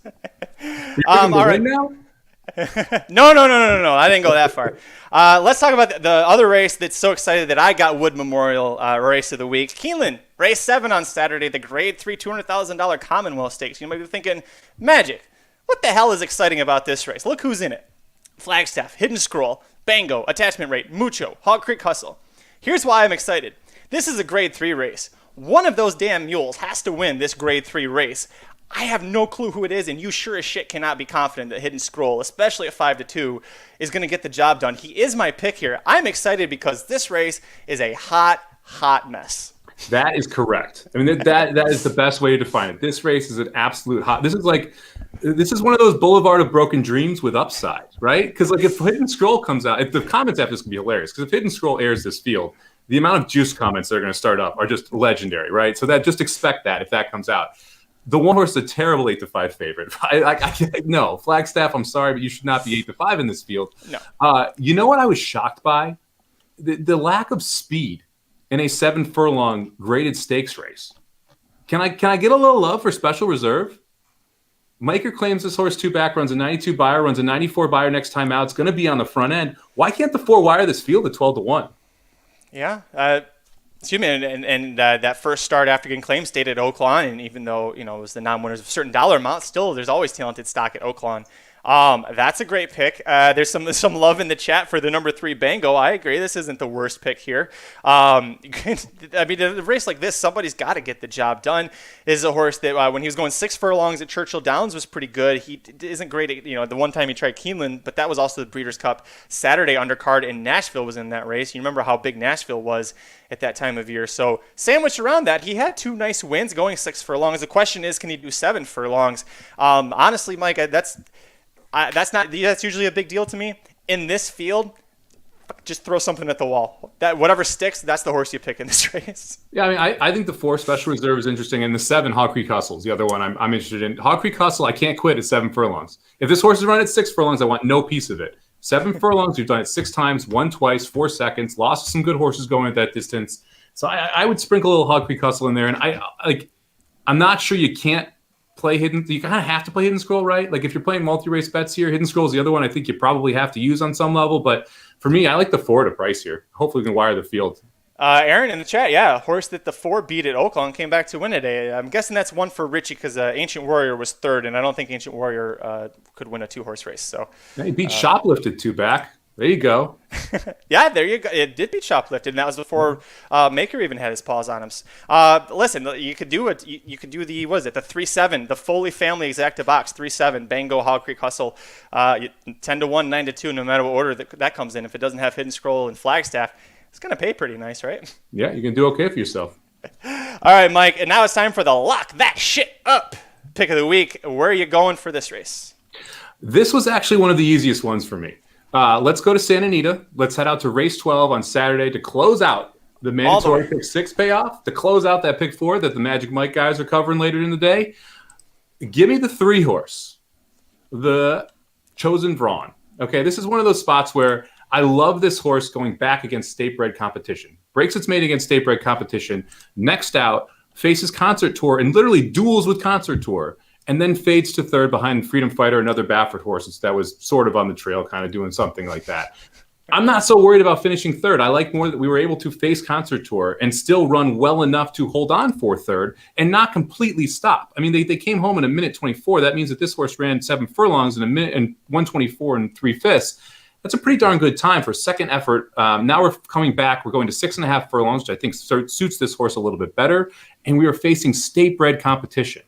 All right. Now? No. I didn't go that far. Let's talk about the other race that's so excited that I got Wood Memorial race of the week. Keeneland, race 7 on Saturday, the Grade 3 $200,000 Commonwealth Stakes. You might be thinking, Magic, what the hell is exciting about this race? Look who's in it. Flagstaff, Hidden Scroll, Bango, Attachment Rate, Mucho, Hog Creek Hustle. Here's why I'm excited. This is a Grade 3 race. One of those damn mules has to win this Grade 3 race. I have no clue who it is, and you sure as shit cannot be confident that Hidden Scroll, especially at 5-2, is going to get the job done. He is my pick here. I'm excited because this race is a hot mess. That is correct. I mean, that is the best way to define it. This race is an absolute hot. This is one of those Boulevard of Broken Dreams with upside, right? Because like if Hidden Scroll comes out, if the comments after this can be hilarious. Because if Hidden Scroll airs this field, the amount of juice comments that are going to start up are just legendary, right? So that just expect that if that comes out. The one horse is a terrible 8-5 favorite. No, Flagstaff, I'm sorry, but you should not be 8-5 in this field. No. You know what I was shocked by? The lack of speed in a 7 furlong graded stakes race. Can I get a little love for Special Reserve? Maker claims this horse 2 back, runs a 92 buyer, runs a 94 buyer next time out. It's going to be on the front end. Why can't the 4 wire this field at 12-1? Yeah. Excuse me, and that first start after getting claimed stayed at Oaklawn, and even though it was the non-winners of a certain dollar amount, still there's always talented stock at Oaklawn. That's a great pick. There's some love in the chat for the number 3 Bango. I agree. This isn't the worst pick here. I mean, a race like this, somebody's got to get the job done. This is a horse that when he was going 6 furlongs at Churchill Downs was pretty good. He isn't great at, the one time he tried Keeneland, but that was also the Breeders' Cup Saturday undercard, and Nashville was in that race. You remember how big Nashville was at that time of year. So sandwiched around that, he had 2 nice wins going 6 furlongs. The question is, can he do 7 furlongs? Honestly, Mike, that's usually a big deal to me. In this field, just throw something at the wall. That whatever sticks, that's the horse you pick in this race. Yeah, I mean, I think the 4 Special Reserve is interesting, and the 7 Hog Creek Hustle is the other one I'm interested in. Hog Creek Hustle, I can't quit at 7 furlongs. If this horse is run at 6 furlongs, I want no piece of it. 7 furlongs, you've done it 6 times, won twice, 4 seconds, lost some good horses going at that distance. So I would sprinkle a little Hog Creek Hustle in there, and I'm not sure you can't play Hidden. You kind of have to play Hidden Scroll, right? Like if you're playing multi-race bets here, Hidden Scroll is the other one I think you probably have to use on some level. But for me, I like the 4 to price here. Hopefully we can wire the field. Aaron in the chat, yeah, a horse that the 4 beat at Oaklawn came back to win today. I'm guessing that's one for Richie because Ancient Warrior was 3rd, and I don't think Ancient Warrior could win a 2-horse race. So yeah, he beat Shoplifted 2 back. There you go. Yeah, there you go. It did beat Shoplifted, and that was before Maker even had his paws on him. Listen, you could do it. You could do the 3-7, the Foley family exacta box 3-7, Bango, Hog Creek Hustle, 10-1, 9-2, no matter what order that comes in. If it doesn't have Hidden Scroll and Flagstaff, it's gonna pay pretty nice, right? Yeah, you can do okay for yourself. All right, Mike, and now it's time for the lock that shit up pick of the week. Where are you going for this race? This was actually one of the easiest ones for me. Let's go to Santa Anita. Let's head out to race 12 on Saturday to close out the mandatory pick 6 payoff, to close out that pick 4 that the Magic Mike guys are covering later in the day. Give me the 3 horse, the Chosen Brawn. Okay, this is one of those spots where I love this horse going back against state-bred competition. Breaks its mate against state-bred competition. Next out, faces Concert Tour and literally duels with Concert Tour, and then fades to 3rd behind Freedom Fighter, another Baffert horse that was sort of on the trail, kind of doing something like that. I'm not so worried about finishing 3rd. I like more that we were able to face Concert Tour and still run well enough to hold on for 3rd and not completely stop. I mean, they came home in a minute 24. That means that this horse ran 7 furlongs in a minute and 1:24 and 3/5. That's a pretty darn good time for a second effort. Now we're coming back. We're going to 6.5 furlongs, which I think suits this horse a little bit better. And we are facing state-bred competition.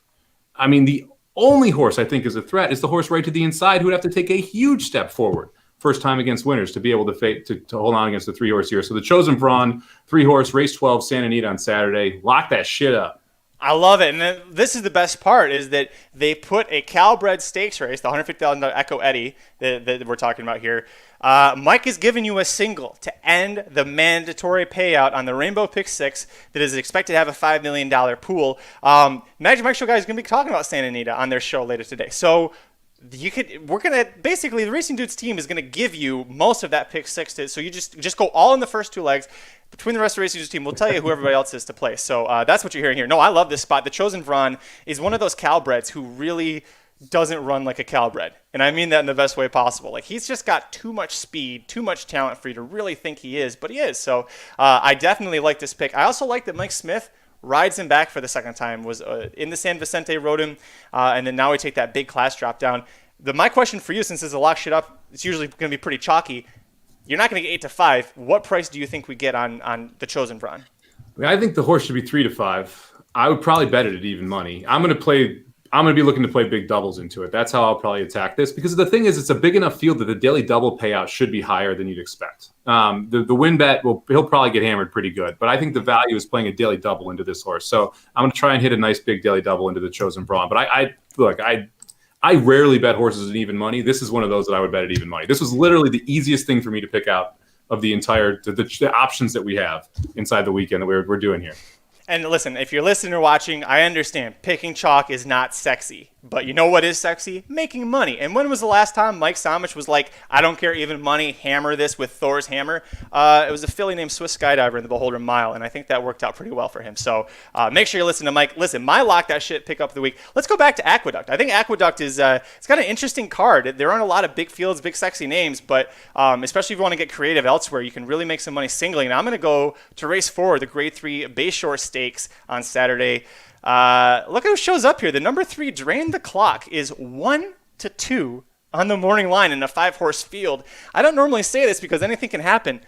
I mean, the only horse I think is a threat is the horse right to the inside, who would have to take a huge step forward first time against winners to be able to hold on against the 3-horse here. So the Chosen Brawn, 3-horse, race 12, Santa Anita on Saturday. Lock that shit up. I love it. And then this is the best part, is that they put a Calbred stakes race, the $150,000 Echo Eddie that we're talking about here. Mike is giving you a single to end the mandatory payout on the Rainbow Pick 6 that is expected to have a $5 million pool. Magic Mike Show guys is going to be talking about Santa Anita on their show later today. So the Racing Dudes team is going to give you most of that pick 6 so you just go all in the first 2 legs. Between the rest of the Racing Dudes team, we'll tell you who everybody else is to play. So that's what you're hearing here. No, I love this spot. The Chosen Brawn is one of those Calbreds who really doesn't run like a Calbred. And I mean that in the best way possible. Like, he's just got too much speed, too much talent for you to really think he is, but he is. So I definitely like this pick. I also like that Mike Smith rides him back for the second time, was in the San Vicente, rode him, and then now we take that big class drop down. My question for you, since it's a lock shit up, it's usually going to be pretty chalky. You're not going to get 8-5. What price do you think we get on the Chosen Brawn? I think the horse should be 3-5. I would probably bet it at even money. I'm going to be looking to play big doubles into it. That's how I'll probably attack this, because the thing is, it's a big enough field that the daily double payout should be higher than you'd expect. The win bet, he'll probably get hammered pretty good, but I think the value is playing a daily double into this horse. So I'm going to try and hit a nice big daily double into the Chosen Brawn. But I rarely bet horses at even money. This is one of those that I would bet at even money. This was literally the easiest thing for me to pick out of the entire the options that we have inside the weekend that we're doing here. And listen, if you're listening or watching, I understand picking chalk is not sexy. But you know what is sexy? Making money. And when was the last time Mike Samich was like, I don't care, even money, hammer this with Thor's hammer? It was a filly named Swiss Skydiver in the Beholder Mile, and I think that worked out pretty well for him. So make sure you listen to Mike. Listen, my lock that shit pick up of the week. Let's go back to Aqueduct. I think Aqueduct is it's got an interesting card. There aren't a lot of big fields, big sexy names, but especially if you want to get creative elsewhere, you can really make some money singling. And I'm going to go to race 4, the Grade 3 Bayshore Stakes on Saturday. Look at who shows up here. The number 3, Drain the Clock, is 1-2 on the morning line in a 5-horse field. I don't normally say this because anything can happen.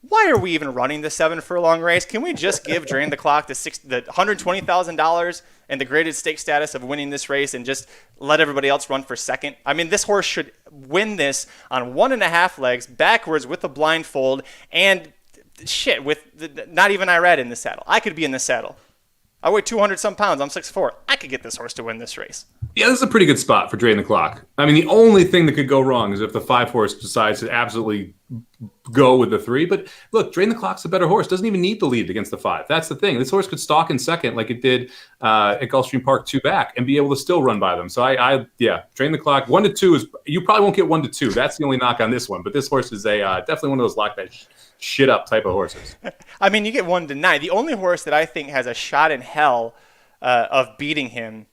Why are we even running the 7 furlong race? Can we just give Drain the Clock the $120,000 and the graded stake status of winning this race and just let everybody else run for second? I mean, this horse should win this on 1.5 legs, backwards with a blindfold, and shit, with not even Irad in the saddle. I could be in the saddle. I weigh 200-some pounds. I'm 6'4". I could get this horse to win this race. Yeah, this is a pretty good spot for Drain the Clock. I mean, the only thing that could go wrong is if the 5-horse decides to absolutely go with the 3. But look, Drain the Clock's a better horse. Doesn't even need the lead against the 5. That's the thing. This horse could stalk in second like it did at Gulfstream Park 2 back and be able to still run by them. So yeah, Drain the Clock. 1-2 is, you probably won't get 1-2. That's the only knock on this one. But this horse is definitely one of those lock that shit up type of horses. I mean, you get 1-9. The only horse that I think has a shot in hell of beating him,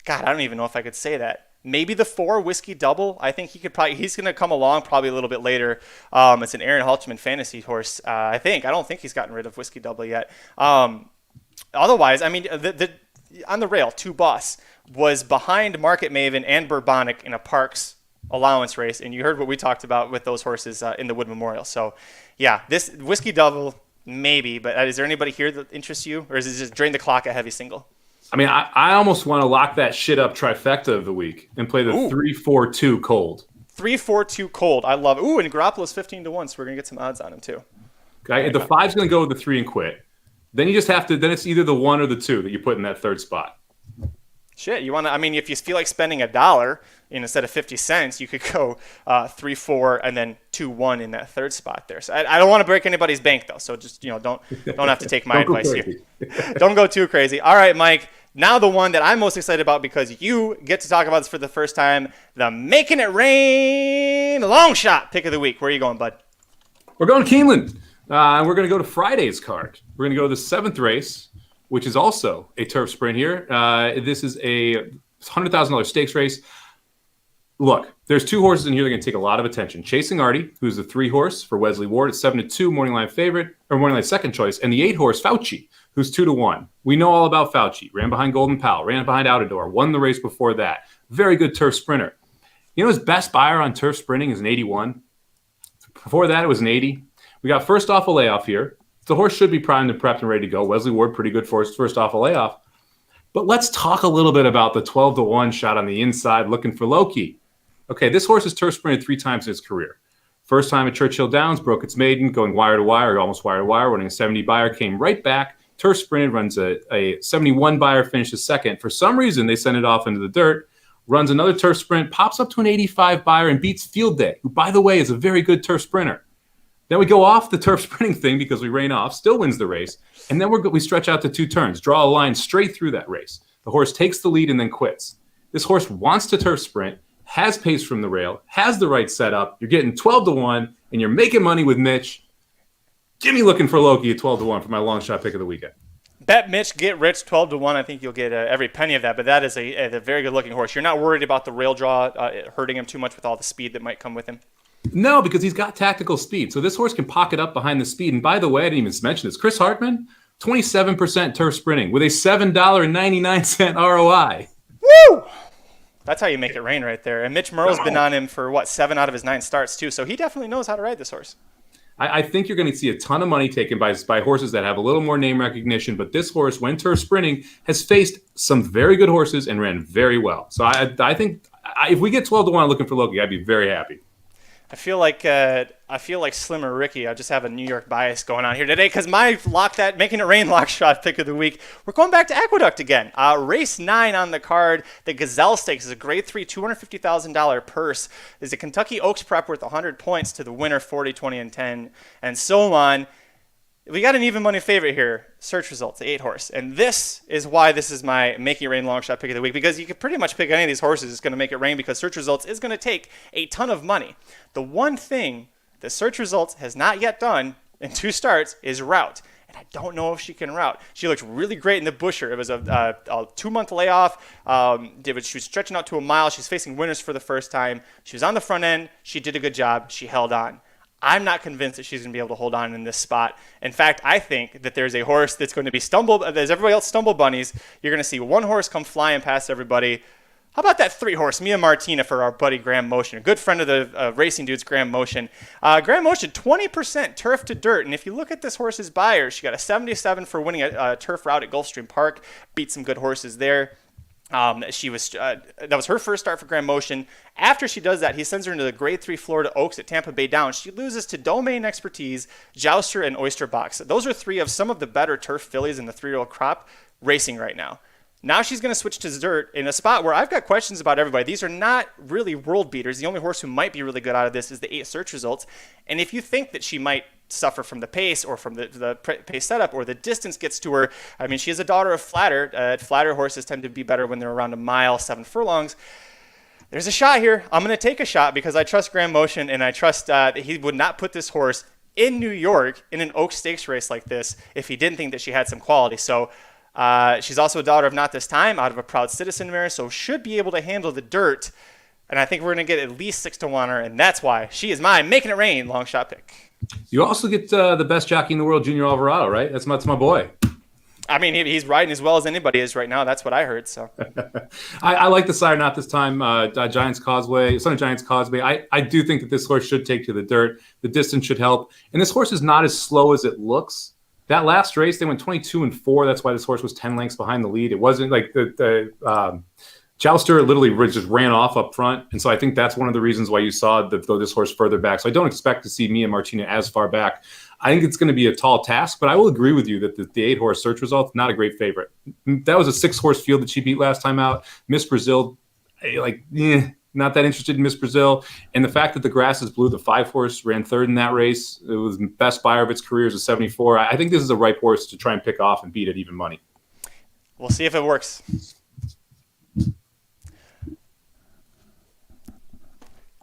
God, I don't even know if I could say that. Maybe the 4 Whiskey Double. I think he's going to come along probably a little bit later. It's an Aaron Halchman fantasy horse. I don't think he's gotten rid of Whiskey Double yet. Otherwise, I mean, on the rail, 2 Boss was behind Market Maven and Bourbonic in a Parks allowance race, and you heard what we talked about with those horses in the Wood Memorial. So yeah, this Whiskey Double maybe, but is there anybody here that interests you, or is it just Drain the Clock a heavy single? I mean, I almost want to lock that shit up trifecta of the week and play the 3-4-2 cold. 3-4-2 cold. I love it. Ooh, and Garoppolo's 15-1, so we're going to get some odds on him too. Okay, the 5's going to go with the 3 and quit. Then you just have to, then it's either the 1 or the 2 that you put in that 3rd spot. Shit, you want to, I mean, if you feel like spending $1 instead of 50 cents, you could go 3-4 and then 2-1 in that 3rd spot there. So I don't want to break anybody's bank though. So just, don't have to take my advice here. Don't go too crazy. All right, Mike. Now the one that I'm most excited about because you get to talk about this for the first time, the Making It Rain long shot pick of the week. Where are you going, bud? We're going to Keeneland. We're going to go to Friday's card. We're going to go to the 7th race, which is also a turf sprint here. This is a $100,000 stakes race. Look, there's 2 horses in here that are going to take a lot of attention. Chasing Artie, who's the 3-horse for Wesley Ward at 7-2, morning line favorite, or morning line second choice, and the 8-horse Fauci, who's 2-1. We know all about Fauci. Ran behind Golden Pal, ran behind Outador, won the race before that. Very good turf sprinter. You know his best buyer on turf sprinting is an 81. Before that, it was an 80. We got first off a layoff here. The horse should be primed and prepped and ready to go. Wesley Ward, pretty good for first off a layoff. But let's talk a little bit about the 12-1 shot on the inside looking for Loki. Okay, this horse has turf sprinted 3 times in its career. First time at Churchill Downs, broke its maiden, going wire to wire, or almost wire to wire, running a 70 buyer, came right back, turf sprinted, runs a 71 buyer, finishes second. For some reason, they send it off into the dirt, runs another turf sprint, pops up to an 85 buyer, and beats Field Day, who, by the way, is a very good turf sprinter. Then we go off the turf sprinting thing because we rain off, still wins the race, and then we stretch out to 2 turns, draw a line straight through that race. The horse takes the lead and then quits. This horse wants to turf sprint, has pace from the rail, has the right setup. You're getting 12-1, and you're making money with Mitch. Give me looking for Loki at 12-1 for my long shot pick of the weekend. Bet Mitch, get rich, 12-1. I think you'll get every penny of that, but that is a very good-looking horse. You're not worried about the rail draw hurting him too much with all the speed that might come with him? No, because he's got tactical speed. So this horse can pocket up behind the speed. And by the way, I didn't even mention this. Chris Hartman, 27% turf sprinting with a $7.99 ROI. Woo! That's how you make it rain right there. And Mitch Murrow's been on him for, 7 out of his 9 starts, too. So he definitely knows how to ride this horse. I think you're going to see a ton of money taken by horses that have a little more name recognition. But this horse, when turf sprinting, has faced some very good horses and ran very well. So I think if we get 12-1 looking for Loki, I'd be very happy. I feel like Slimmer Ricky. I just have a New York bias going on here today because my making it rain lock shot pick of the week. We're going back to Aqueduct again. Race 9 on the card. The Gazelle Stakes is a Grade 3 $250,000 purse. There's a Kentucky Oaks prep worth 100 points to the winner, 40, 20, and 10, and so on. We got an even money favorite here, Search Results, the 8-horse. And this is why this is my Making It Rain long shot pick of the week, because you could pretty much pick any of these horses. It's going to make it rain because Search Results is going to take a ton of money. The one thing that Search Results has not yet done in 2 starts is route. And I don't know if she can route. She looked really great in the Busher. It was a 2-month layoff. She was stretching out to a mile. She's facing winners for the first time. She was on the front end. She did a good job. She held on. I'm not convinced that she's going to be able to hold on in this spot. In fact, I think that there's a horse that's going to be as everybody else stumble bunnies. You're going to see one horse come flying past everybody. How about that 3-horse, Mia Martina, for our buddy Graham Motion, a good friend of the racing dudes, Graham Motion. Graham Motion, 20% turf to dirt. And if you look at this horse's Beyer, she got a 77 for winning a turf route at Gulfstream Park. Beat some good horses there. That was her first start for Graham Motion. After she does that, he sends her into the Grade 3 Florida Oaks at Tampa Bay Downs. She loses to Domain Expertise, Jouster, and Oyster Box. Those are 3 of some of the better turf fillies in the 3-year-old crop racing right now. Now she's going to switch to dirt in a spot where I've got questions about everybody. These are not really world beaters. The only horse who might be really good out of this is the 8 Search Results. And if you think that she might suffer from the pace or from the pace setup or the distance gets to her, I mean, she is a daughter of Flatter. Flatter horses tend to be better when they're around a mile, 7 furlongs. There's a shot here. I'm going to take a shot because I trust Graham Motion, and I trust that he would not put this horse in New York in an Oaks Stakes race like this if he didn't think that she had some quality. So she's also a daughter of Not This Time, out of a Proud Citizen mare, so should be able to handle the dirt. And I think we're going to get at least 6-1 on her, and that's why she is my Making It Rain long shot pick. You also get the best jockey in the world, Junior Alvarado, right? That's my boy. I mean, he's riding as well as anybody is right now. That's what I heard. So I like the sire Not This Time, Giants Causeway, Son of Giants Causeway. I do think that this horse should take to the dirt. The distance should help. And this horse is not as slow as it looks. That last race, they went 22-4. That's why this horse was 10 lengths behind the lead. It wasn't like the Jouster literally just ran off up front. And so I think that's one of the reasons why you saw this horse further back. So I don't expect to see Mia Martina as far back. I think it's going to be a tall task, but I will agree with you that the 8-horse Search Results, not a great favorite. That was a 6-horse field that she beat last time out. Miss Brazil, not that interested in Miss Brazil. And the fact that the grass is blue, the 5-horse ran 3rd in that race. It was the best buyer of its career as a 74. I think this is a ripe horse to try and pick off and beat at even money. We'll see if it works.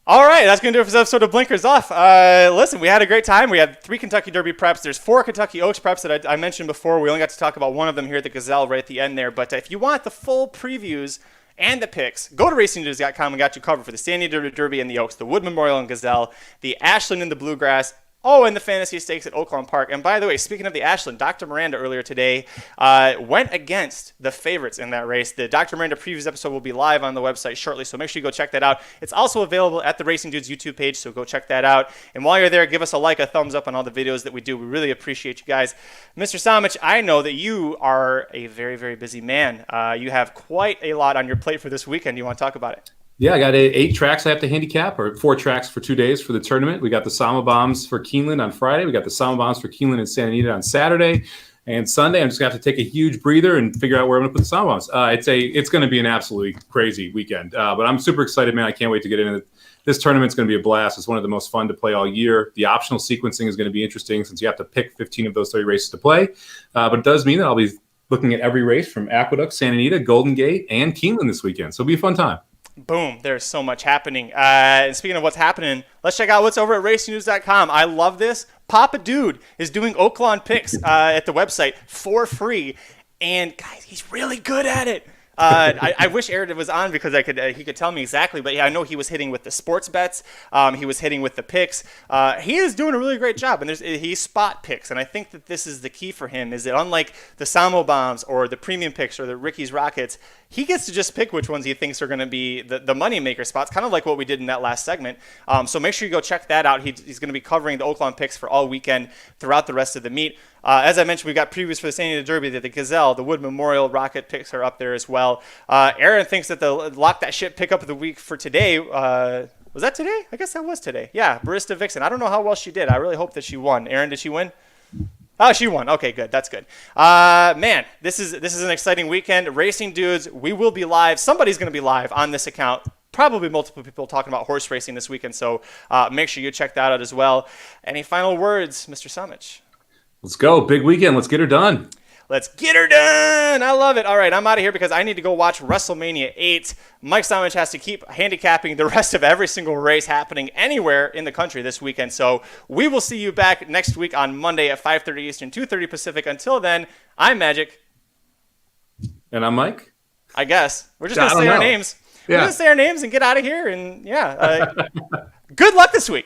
All right, that's going to do it for this episode of Blinkers Off. Listen, we had a great time. We had 3 Kentucky Derby preps. There's 4 Kentucky Oaks preps that I mentioned before. We only got to talk about one of them here at the Gazelle right at the end there. But if you want the full previews and the picks, go to racingnews.com and got you covered for the Santa Anita Derby and the Oaks, the Wood Memorial and Gazelle, the Ashland and the Bluegrass, Oh, and the Fantasy Stakes at Oaklawn Park. And by the way, speaking of the Ashland, Dr. Miranda earlier today went against the favorites in that race. The Dr. Miranda previews episode will be live on the website shortly, so make sure you go check that out. It's also available at the Racing Dudes YouTube page, so go check that out. And while you're there, give us a like, a thumbs up on all the videos that we do. We really appreciate you guys. Mr. Samich, I know that you are a very, very busy man. You have quite a lot on your plate for this weekend. You want to talk about it? Yeah, I got 8 tracks I have to handicap, or 4 tracks for 2 days for the tournament. We got the Sama Bombs for Keeneland on Friday. We got the Sama Bombs for Keeneland and Santa Anita on Saturday. And Sunday, I'm just going to have to take a huge breather and figure out where I'm going to put the Sama Bombs. It's going to be an absolutely crazy weekend. But I'm super excited, man. I can't wait to get into it. This tournament's going to be a blast. It's one of the most fun to play all year. The optional sequencing is going to be interesting since you have to pick 15 of those 30 races to play. But it does mean that I'll be looking at every race from Aqueduct, Santa Anita, Golden Gate, and Keeneland this weekend. So it'll be a fun time. Boom, there's so much happening. And speaking of what's happening, let's check out what's over at racingnews.com. I love this. Papa Dude is doing Oaklawn picks at the website for free. And, guys, he's really good at it. I wish Aaron was on because he could tell me exactly. But, yeah, I know he was hitting with the sports bets. He was hitting with the picks. He is doing a really great job. And he spot picks. And I think that this is the key for him is that unlike the Samo Bombs or the premium picks or the Ricky's Rockets, he gets to just pick which ones he thinks are going to be the money maker spots, kind of like what we did in that last segment. So make sure you go check that out. He's going to be covering the Oaklawn picks for all weekend throughout the rest of the meet. As I mentioned, we got previews for the Santa Anita Derby. The Gazelle, the Wood Memorial Rocket picks are up there as well. Aaron thinks that the Lock That Shit pick up of the week for today. Was that today? I guess that was today. Yeah, Barista Vixen. I don't know how well she did. I really hope that she won. Aaron, did she win? Oh, she won. Okay, good. That's good. Man, this is an exciting weekend. Racing Dudes, we will be live. Somebody's going to be live on this account. Probably multiple people talking about horse racing this weekend, so make sure you check that out as well. Any final words, Mr. Samich? Let's go. Big weekend. Let's get her done. Let's get her done. I love it. All right, I'm out of here because I need to go watch WrestleMania 8. Mike Samich has to keep handicapping the rest of every single race happening anywhere in the country this weekend. So we will see you back next week on Monday at 5:30 Eastern, 2:30 Pacific. Until then, I'm Magic. And I'm Mike. I guess. We're just going to say our names. Yeah. We're going to say our names and get out of here. And, yeah, good luck this week.